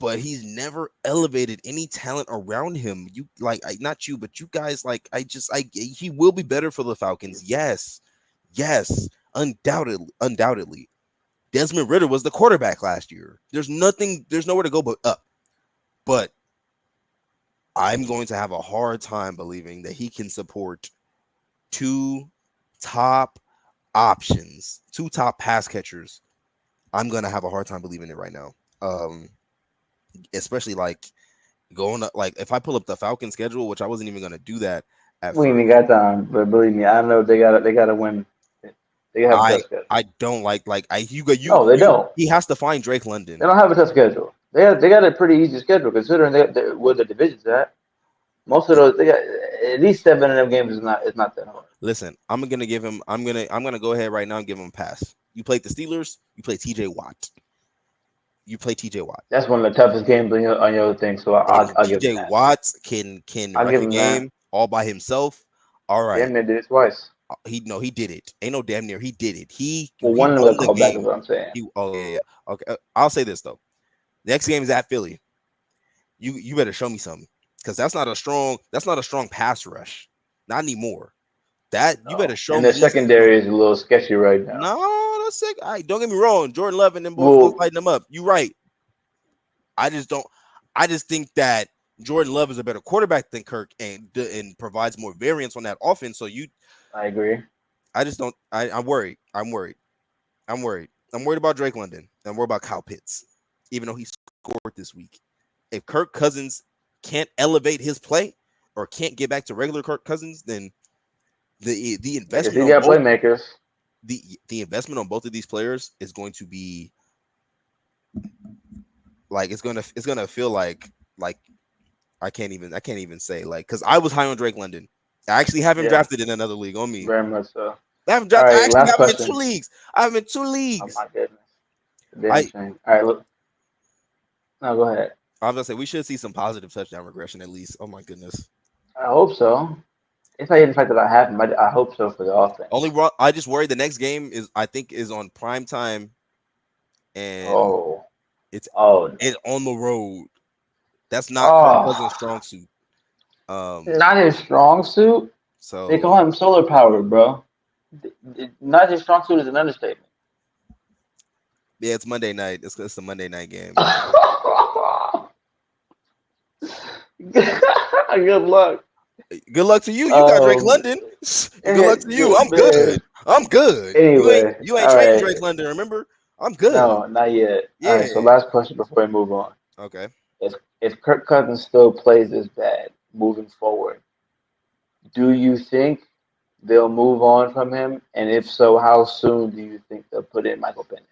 but he's never elevated any talent around him. You not you, but you guys he will be better for the Falcons. Yes, undoubtedly. Desmond Ridder was the quarterback last year. There's nowhere to go but up. But I'm going to have a hard time believing that he can support two top options, two top pass catchers. I'm going to have a hard time believing it right now. Especially going up, if I pull up the Falcon schedule, which I wasn't even going to do that at We ain't first. even got time, but believe me, I know they gotta win. They have a tough schedule. I don't like No, they don't. He has to find Drake London. They don't have a tough schedule. They got a pretty easy schedule considering where the division's at. Most of those they got at least 7 of them games is not that hard. Listen, I'm gonna go ahead right now and give him a pass. You played the Steelers. You play TJ Watt. That's one of the toughest games on your thing. So I'll give him TJ that. Watt can wreck a game all by himself. All right. Damn near did it twice. He did it. Ain't no damn near. He did it. One of the callback is what I'm saying. Yeah. Okay. I'll say this though. Next game is at Philly. You better show me something, because that's not a strong pass rush. Not anymore. You better show me. And the secondary is a little sketchy right now. No, that's sick. All right, don't get me wrong. Jordan Love and them both fighting them up. You right. I just think that Jordan Love is a better quarterback than Kirk and provides more variance on that offense. So I agree. I just don't. I'm worried. I'm worried about Drake London. I'm worried about Kyle Pitts, even though he scored this week. If Kirk Cousins can't elevate his play or can't get back to regular Kirk Cousins, then the investment. He got playmakers. The investment on both of these players is going to be it's gonna feel like I can't even say because I was high on Drake London. I actually have him drafted in another league on me. Very much so. I have him drafted. I actually have him in 2 leagues. I have him in 2 leagues. Oh my goodness. All right, look. No, go ahead. I was gonna say we should see some positive touchdown regression at least. Oh my goodness. I hope so. It's not even the fact that I have him. I hope so for the offense. I just worry the next game is on prime time, and it's on the road. That's not Cousins' strong suit. Not his strong suit. So they call him solar powered, bro. Not his strong suit is an understatement. Yeah, it's Monday night. It's a Monday night game. Good luck. Good luck to you. You got Drake London. Good luck to you. I'm good. Anyway, you ain't trading Drake London, remember? I'm good. No, not yet. Yeah. All right, so last question before we move on. Okay. If Kirk Cousins still plays this bad moving forward, do you think they'll move on from him? And if so, how soon do you think they'll put in Michael Penix?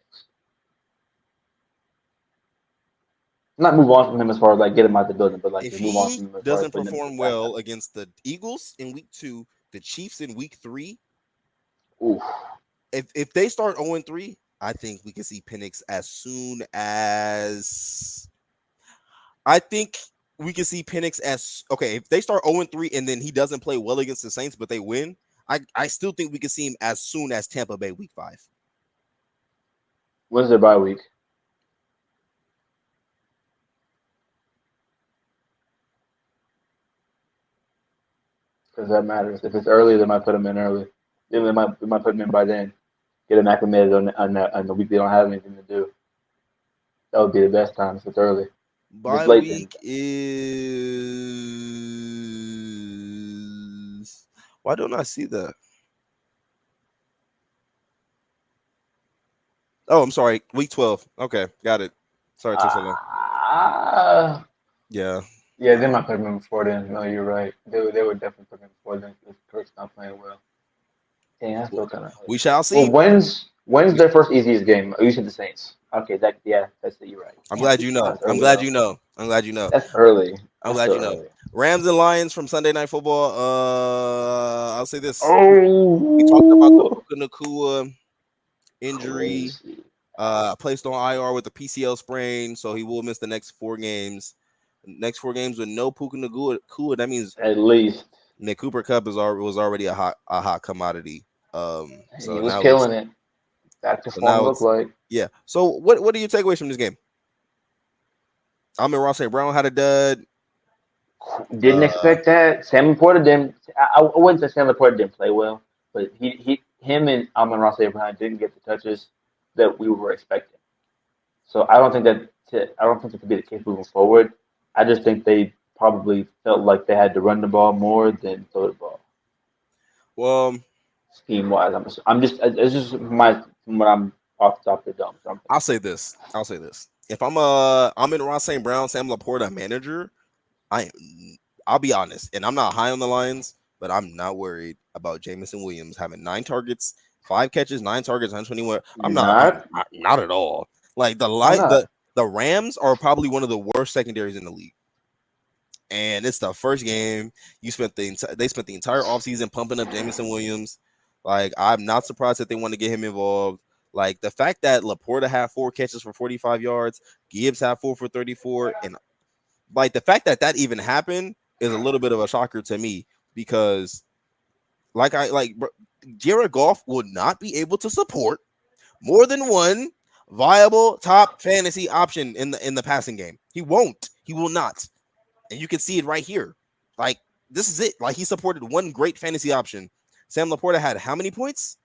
Not move on from him as far as get him out the building, but if move on from him. If he doesn't perform well against the Eagles in week 2, the Chiefs in week 3, oof. If they start 0-3, I think we can see Penix as soon as. I think we can see Penix as if they start 0-3 and then he doesn't play well against the Saints, but they win. I still think we can see him as soon as Tampa Bay week 5. When's their bye week? Because that matters. If it's early, they might put him in early. They might put him in by then. Get him acclimated on the week they don't have anything to do. That would be the best time if it's early. Bye week is. Why don't I see that? Oh, I'm sorry. Week 12. Okay, got it. Sorry, it took so long. Yeah. Yeah, they might put him before then. No, you're right. They would definitely put him before then if Kirk's not playing well. Yeah, that's still kind of. We shall see. Well, when's their first easiest game? You said the Saints. Okay, that's it. You're right. I'm glad you know. I'm glad you know. That's early. I'm glad you know. Rams and Lions from Sunday Night Football. I'll say this: we talked about the Oh, Puka Nacua injury. crazy. Placed on IR with a PCL sprain, so he will miss the next 4 games. Next 4 games with no Puka Nacua. That means At least Nick Cooper Cup was already a hot commodity. he So was now killing it. Back to so form now look it's like. yeah. So what do you take away from this game? Amon-Ra St. Brown had a dud. Didn't Uh, expect that. Sam Laporta didn't. I wouldn't say Sam Laporta didn't play well, but him and Amon-Ra Abraham didn't get the touches that we were expecting. So I don't think that could be the case moving forward. I just think they probably felt like they had to run the ball more than throw the ball well, scheme wise. I'm just it's just my from what I'm off the top of the dome. So I'm I'll say this. If I'm in Ross St. Brown, Sam Laporta manager, I I'll be honest, and I'm not high on the Lions, but I'm not worried about Jamison Williams having 9 targets, 5 catches, 9 targets, 121. you're not. Not at all. Like Why not? the Rams are probably one of the worst secondaries in the league. And it's the first game. They spent the entire offseason pumping up Jamison Williams. Like, I'm not surprised that they want to get him involved. Like, the fact that Laporta had 4 catches for 45 yards, Gibbs had 4 for 34, and like the fact that even happened is a little bit of a shocker to me because Jared Goff will not be able to support more than one viable top fantasy option in the passing game. He won't. He will not. And you can see it right here. Like, this is it. Like, he supported one great fantasy option. Sam Laporta had how many points?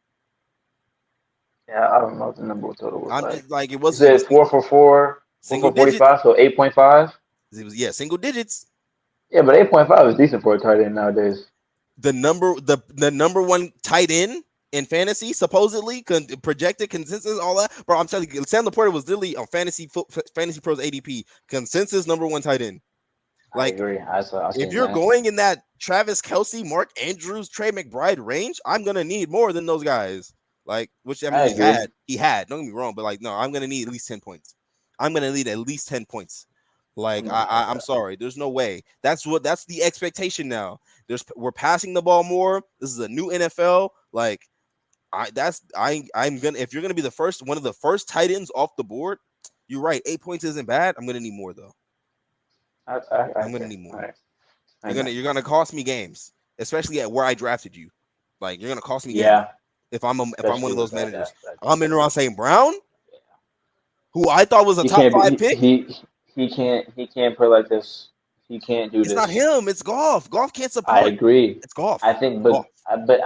Yeah, I don't know what the number total was I'm like. like it You was said 4 for 4, 4 single for digits. 45, so 8.5. It was single digits. Yeah, but 8.5 is decent for a tight end nowadays. The number one tight end in fantasy, supposedly projected consensus, all that. Bro, I'm telling you, Sam Laporta was literally on Fantasy Pros ADP consensus number one tight end. I Like, agree. I if seen you're that. going in that Travis Kelce, Mark Andrews, Trey McBride range, I'm gonna need more than those guys. Like, which I mean, I agree. he had. Don't get me wrong, but like, no, I'm gonna need at least 10 points. I'm gonna need at least 10 points. Like, I'm not mad at I'm that. sorry, there's no way. That's the expectation now. We're passing the ball more. This is a new NFL. Like, I'm gonna if you're gonna be one of the first tight ends off the board, you're right. 8 points isn't bad. I'm gonna need more though. I'm gonna Okay. need All more. right. I got You're you. gonna cost me games, especially at where I drafted you. Like, you're gonna cost me games Yeah, if I'm one of especially those with managers. that I'm in defense. around St. Brown, who I thought was a He top can't be. five pick. He can't play like this. He can't do It's not this. him. It's golf. Golf can't I support. agree. It's golf. I think, Golf. but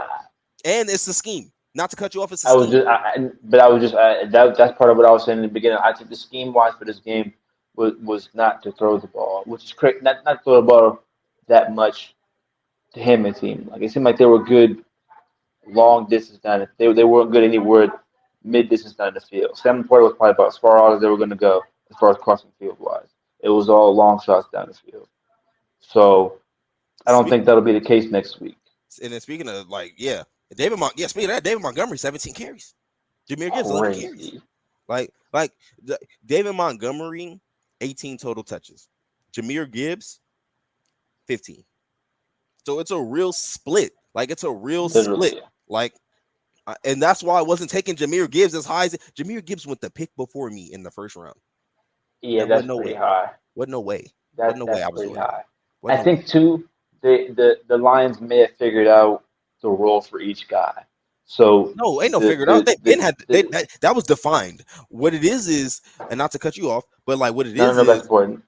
And it's the scheme. Not to cut you off, it's a I was scheme. just, but I was just that's part of what I was saying in the beginning. I think the scheme wise for this game was not to throw the ball, which is correct. Not throw the ball that much to him. It seemed like they were good long distance down. They weren't good anywhere mid distance down the field. Sam Porter was probably about as far out as they were going to go as far as crossing field wise. It was all long shots down the field. So I don't think that'll be the case next week. And then speaking of, like, speaking of that, David Montgomery, 17 carries. Jameer Gibbs, 11 carries. Crazy. David Montgomery, 18 total touches. Jameer Gibbs, 15. So it's a real split. Like, it's a real split. Literally. Like, and that's why I wasn't taking Jameer Gibbs as high as Jameer Gibbs went the pick before me in the first round. Yeah, There that's wasn't no pretty way. high. Wasn't no way. Wasn't no way That's I was pretty doing that. high. I Wasn't no way. think too, the Lions may have figured out the role for each guy. So No, ain't no the figured out. the, They the, been had the that was defined. What it is, and not to cut you off, but like what it no, no, no, that's is important.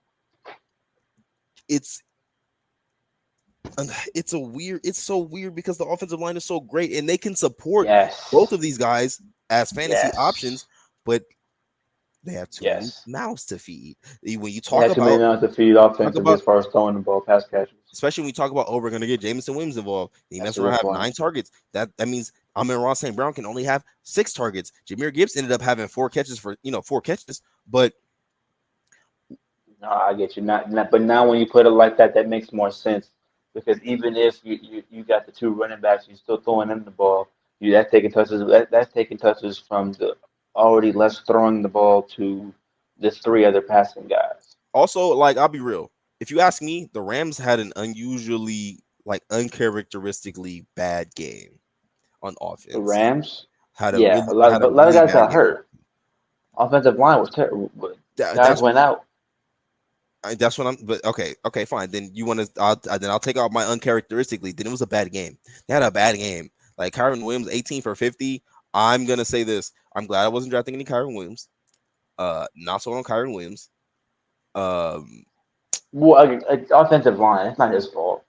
it's it's so weird because the offensive line is so great and they can support both Yes, of these guys as fantasy options, yes, but they have too many yes. mouths to feed. When you They talk had too many about downs to feed talk offensively about as far as throwing the ball, pass catches. especially when we talk about, oh, we're gonna get Jamison Williams involved. He That's messed a around, good have point. 9 targets. That means Amon-Ra St. Brown can only have 6 targets. Jameer Gibbs ended up having 4 catches for 4 catches, but No, I get you. But now when you put it like that, that makes more sense because even if you got the two running backs, you're still throwing them the ball. That's taking touches. That's taking touches from the already less throwing the ball to the three other passing guys. also, like, I'll be real. if you ask me, the Rams had an uncharacteristically bad game on The offense. Rams, Had a yeah, really had a a lot of really guys bad got game. hurt. Offensive line was terrible. Guys That's went out. that's what I'm. But okay, fine. Then you want to? Then I'll take out my uncharacteristically. Then it was a bad game. They had a bad game. Like Kyron Williams, 18 for 50. I'm gonna say this. I'm glad I wasn't drafting any Kyron Williams. Not so on Kyron Williams. Um, Well, offensive line, it's not his fault.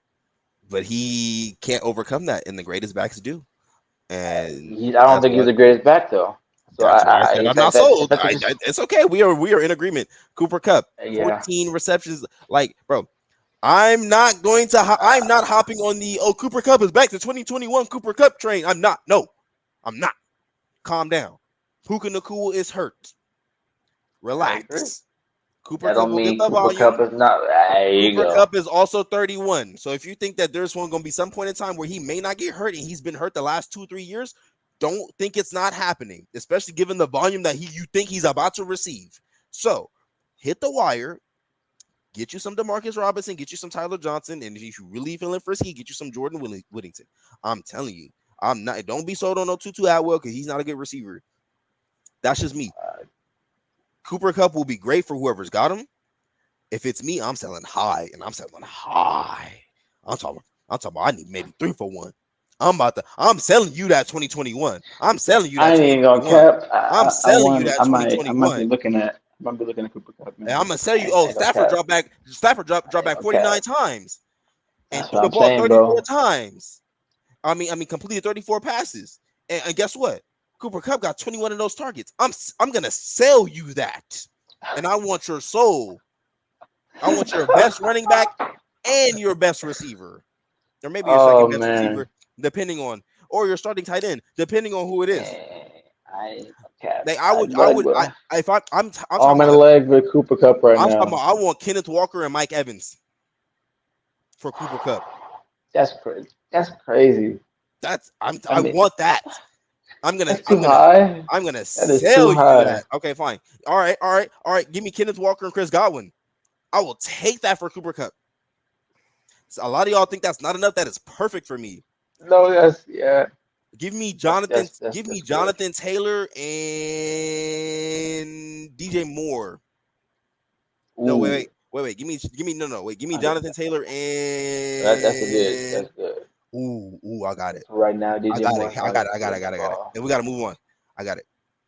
but he can't overcome that, and the greatest backs do. And I don't that's think he's what. the greatest back though. So That's why I said if I'm not if sold. that's what you're, It's okay. We are in agreement. Cooper Cup, yeah, 14 receptions. Like, bro, I'm not going to. I'm not hopping on the Cooper Cup is back to 2021 Cooper Cup train. I'm not. No, I'm not. Calm down. Puka Nakua is hurt. I agree. Relax. Cooper That Cup don't will get mean the Cooper Cup volume. is not. There you Cooper go. Cup is also 31. So if you think that there's going to be some point in time where he may not get hurt, and he's been hurt the last 2-3 years, don't think it's not happening, especially given the volume that you think he's about to receive. So hit the wire, get you some Demarcus Robinson, get you some Tyler Johnson, and if you're really feeling frisky, get you some Jordan Whittington. I'm telling you, I'm not. Don't be sold on no Tutu Atwell because he's not a good receiver. That's just me. Cooper Cup will be great for whoever's got him. If it's me, I'm selling high, and I'm selling high. I'm talking about I need maybe 3 for 1. I'm selling you that 2021. I'm selling you I that ain't even gonna 2021. cap. I'm selling you that I might be 2021. looking at. I might be looking at Cooper Cup, And man. I'm gonna sell you. I Oh, ain't gonna cap. Stafford dropped I ain't back gonna cap. 49 times and That's threw what the I'm ball saying, 34 bro. times. I mean, completed 34 passes. And guess what? Cooper Cup got 21 of those targets. I'm gonna sell you that, and I want your soul. I want your best running back and your best receiver, or maybe your Oh second best receiver, man, depending on, or your starting tight end, depending on who it is. I ain't gonna cap. Like But if I'm talking arm and a about, leg with Cooper Cup right I'm talking now. about, I want Kenneth Walker and Mike Evans for Cooper Cup. That's crazy. That's crazy. I I mean, want that. I'm gonna, that's too I'm gonna, high. I'm gonna That is too sell you high. that. Okay, fine. All right. Give me Kenneth Walker and Chris Godwin. I will take that for Cooper Cup. So a lot of y'all think that's not enough. That is perfect for me. No, yeah. Give me That's good. Jonathan Taylor and DJ Moore. No, Ooh, wait. Give me no. Wait, give me I get Jonathan Taylor that's a good. and That's good. I got it. So right now, DJ Moore's not getting the I got it. ball. And we got to move on. I got it.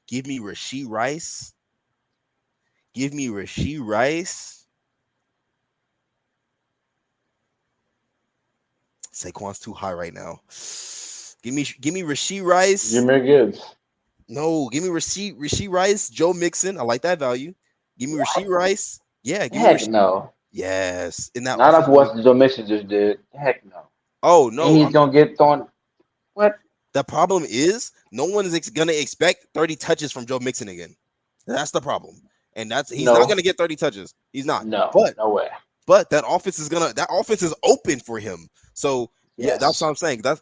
Give me Rashee Rice. Give me Rashee Rice. Saquon's too high right now. Give me Rashee Rice. Jameer Gibbs. No, give me Rashee Rice, Joe Mixon. I like that value. Give me Rashee Rice. Yeah, give me Heck Rashee. no. Yes, in that Not offense. off what Joe Mixon just did. Heck no. Oh And no, he's gonna get thrown. What? the problem is no one is gonna expect 30 touches from Joe Mixon again. That's the problem, and he's not No. gonna get 30 touches. He's not. No. But No way. that offense is open for him. So yeah, that's what Yes. I'm saying. That's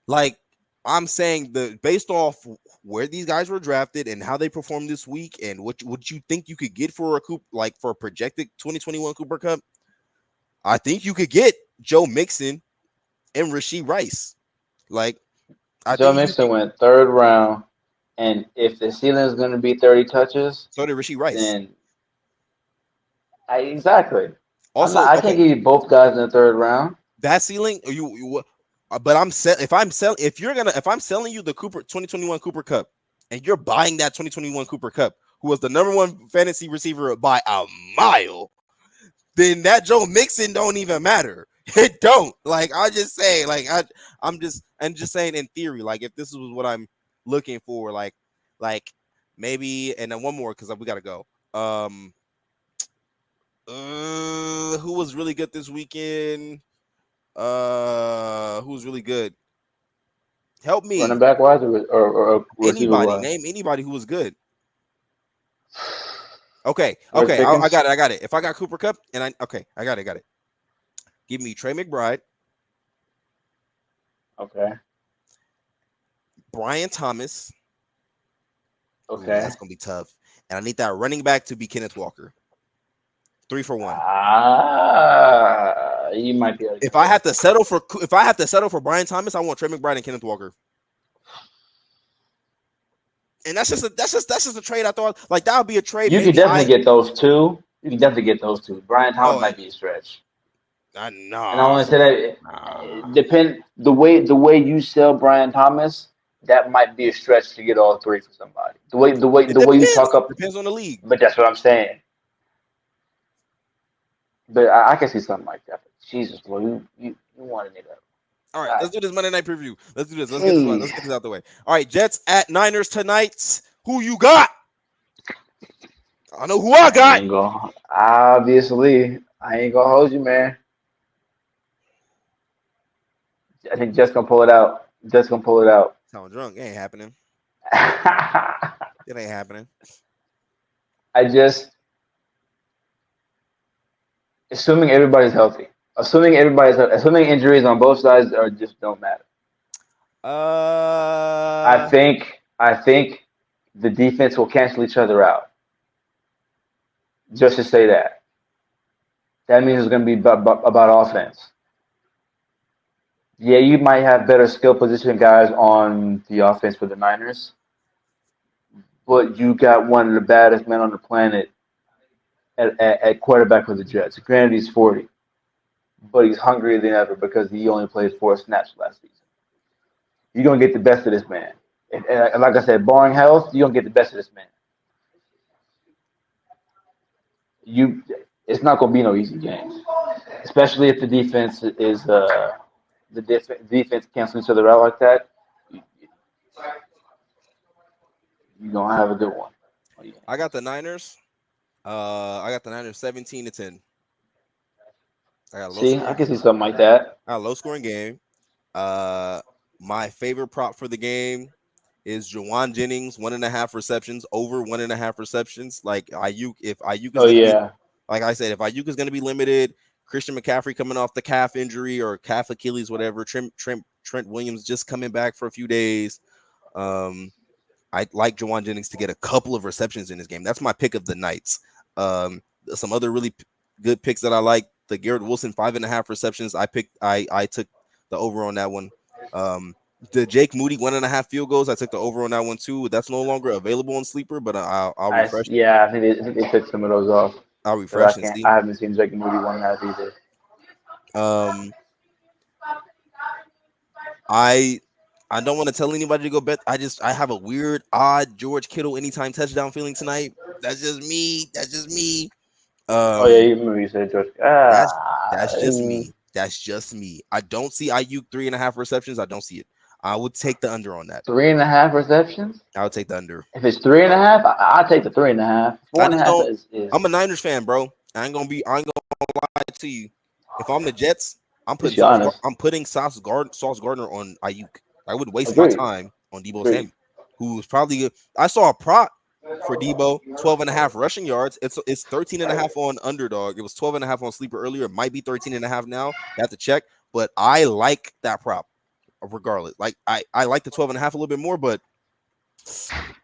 like I'm saying based off where these guys were drafted and how they performed this week and what you think you could get for for a projected 2021 Cooper Cup, I think you could get Joe Mixon and Rashee Rice. Like I Joe think you Mixon could, went third round, and if the ceiling is gonna be 30 touches, so did Rashee Rice. then exactly. Also, I okay, can't give you both guys in the third round. that ceiling but I'm set if I'm selling if I'm selling you the Cooper 2021 Cooper Cup and you're buying that 2021 Cooper Cup, who was the number one fantasy receiver by a mile, then that Joe Mixon don't even matter. It don't. Like I just say, like I'm just saying in theory, like if this was what I'm looking for, like maybe, and then one more because we gotta go. Who was really good this weekend? Who was really good? Help Running me. back wise or receiver Anybody, wise. name anybody who was good. Okay, George I Pickens. got it. If I got Cooper Cup and I got it. Give me Trey McBride, Okay. Brian Thomas. Ooh, Okay. that's gonna be tough. And I need that running back to be Kenneth Walker. 3-for-1. You might be able to If I have to settle for Brian Thomas, I want Trey McBride and Kenneth Walker. And that's just a trade I thought like that would be a trade. You could definitely get those two. You can definitely get those two. Brian Thomas might be a stretch. And I want to say that depend the way you sell Brian Thomas, that might be a stretch to get all three for somebody. The way you talk up depends on the league. But that's what I'm saying. But I can see something like that. But Jesus, Lord, you want a nigga. All right, let's do this Monday night preview. Let's do this. Let's get this out the way. All right, Jets at Niners tonight. Who you got? I know who I got. Obviously, I ain't gonna hold you, man. I think Jets gonna pull it out. Sound drunk? It ain't happening. It ain't happening. Assuming everybody's healthy. Assuming injuries on both sides are just don't matter. I think the defense will cancel each other out. Just to say that. That means it's going to be about offense. Yeah, you might have better skill position guys on the offense for the Niners, but you got one of the baddest men on the planet at quarterback for the Jets. Granted, he's 40, but he's hungrier than ever because he only played 4 snaps last season. You're going to get the best of this man. And like I said, barring health, you're going to get the best of this man. It's not going to be no easy game, especially if the defense is defense canceling each other out like that. You're going to have a good one. I got the Niners. I got the Niners 17-10. I can see something like that. A low scoring game. My favorite prop for the game is Devaughn Jennings 1.5 receptions, over 1.5 receptions. Like Ayuk, if Ayuk is like I said, if Ayuk is going to be limited, Christian McCaffrey coming off the calf injury or calf Achilles, whatever. Trent Williams just coming back for a few days. I like Devaughn Jennings to get a couple of receptions in this game. That's my pick of the nights. Some other really good picks that I like. The Garrett Wilson 5.5 receptions. I took the over on that one. The Jake Moody 1.5 field goals. I took the over on that one too. That's no longer available on Sleeper, but I'll refresh. I think they took some of those off. I'll refresh and see. I haven't seen Jake Moody 1.5 either. I don't want to tell anybody to go bet. I have a weird, odd George Kittle anytime touchdown feeling tonight. That's just me. You remember you said George. That's just me. That's just me. I don't see Ayuk 3.5 receptions. I don't see it. I would take the under on that. 3.5 receptions? I would take the under. If it's 3.5, I'll take the 3.5. 4.5 is. I'm a Niners fan, bro. I ain't gonna lie to you. If I'm the Jets, I'm putting Sauce Gardner on Ayuk. I would waste my time on Deebo Samuel, who's probably good. I saw a prop for Deebo, 12.5 rushing yards. It's 13.5 on Underdog. It was 12.5 on Sleeper earlier. It might be 13.5 now. You have to check, but I like that prop regardless. Like I like the 12.5 a little bit more, but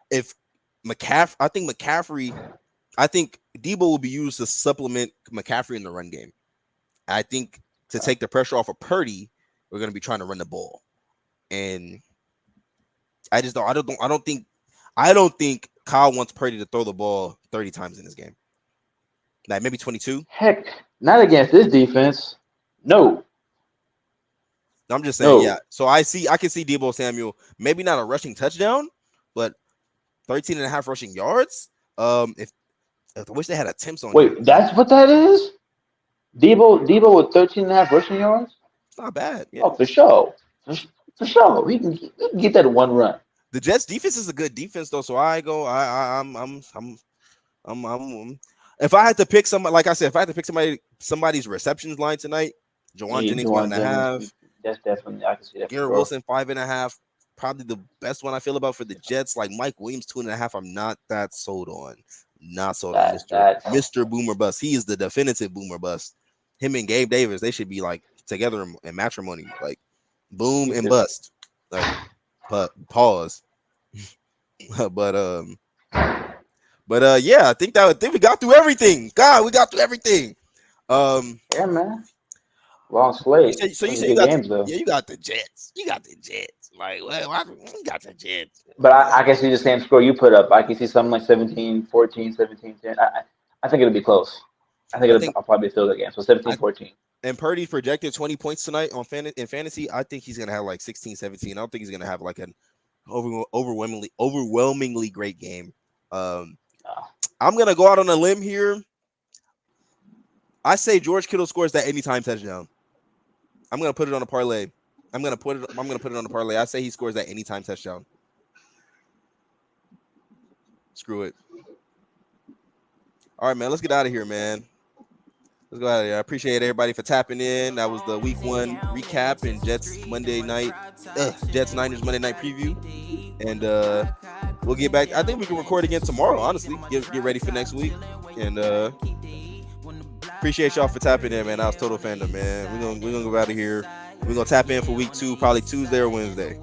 if I think Deebo will be used to supplement McCaffrey in the run game. I think to take the pressure off of Purdy, we're going to be trying to run the ball. And I don't think Kyle wants Purdy to throw the ball 30 times in this game. Like maybe 22. Heck, not against this defense. No. I'm just saying, yeah. So I can see Deebo Samuel, maybe not a rushing touchdown, but 13.5 rushing yards. If I wish they had attempts on. Wait, that's what that is? Deebo with 13.5 rushing yards? It's not bad. Yeah. Oh, for sure. For sure. He can get that one run. The Jets defense is a good defense though, so I'm if I had to pick somebody, like I said, if I had to pick somebody's receptions line tonight, Devaughn Jennings 1.5. That's definitely, I can see that. Garrett Wilson 5.5. Probably the best one I feel about for the Jets. Like Mike Williams 2.5. I'm not that sold on. Not sold on Mr. Boomer Bust. He is the definitive Boomer Bust. Him and Gabe Davis, they should be like together in matrimony. Like boom and bust. Like pause. but But yeah, I think we got through everything. God, we got through everything. Yeah, man. Long slate. So you Those are say you good got games though. you got the Jets. You got the Jets. Like what you got the Jets. But I can see the same score you put up. I can see something like 17-14, 17-10. I think it'll be close. I think I it'll think I'll probably fill the game. So I 17-14. and Purdy's projected 20 points tonight on in fantasy. I think he's gonna have like 16, 17. I don't think he's gonna have like an overwhelmingly great game. Oh. I'm gonna go out on a limb here. I say George Kittle scores that anytime touchdown. I'm gonna put it on a parlay. I'm gonna put it on a parlay. I say he scores that anytime touchdown. Screw it. All right, man. Let's get out of here, man. Let's go out of here. I appreciate everybody for tapping in. That was the week 1 recap and Jets Niners Monday night preview. And we'll get back. I think we can record again tomorrow, honestly. Get ready for next week. And appreciate y'all for tapping in, man. That was Total Fandom, man. We're gonna go out of here. We're gonna tap in for week 2, probably Tuesday or Wednesday.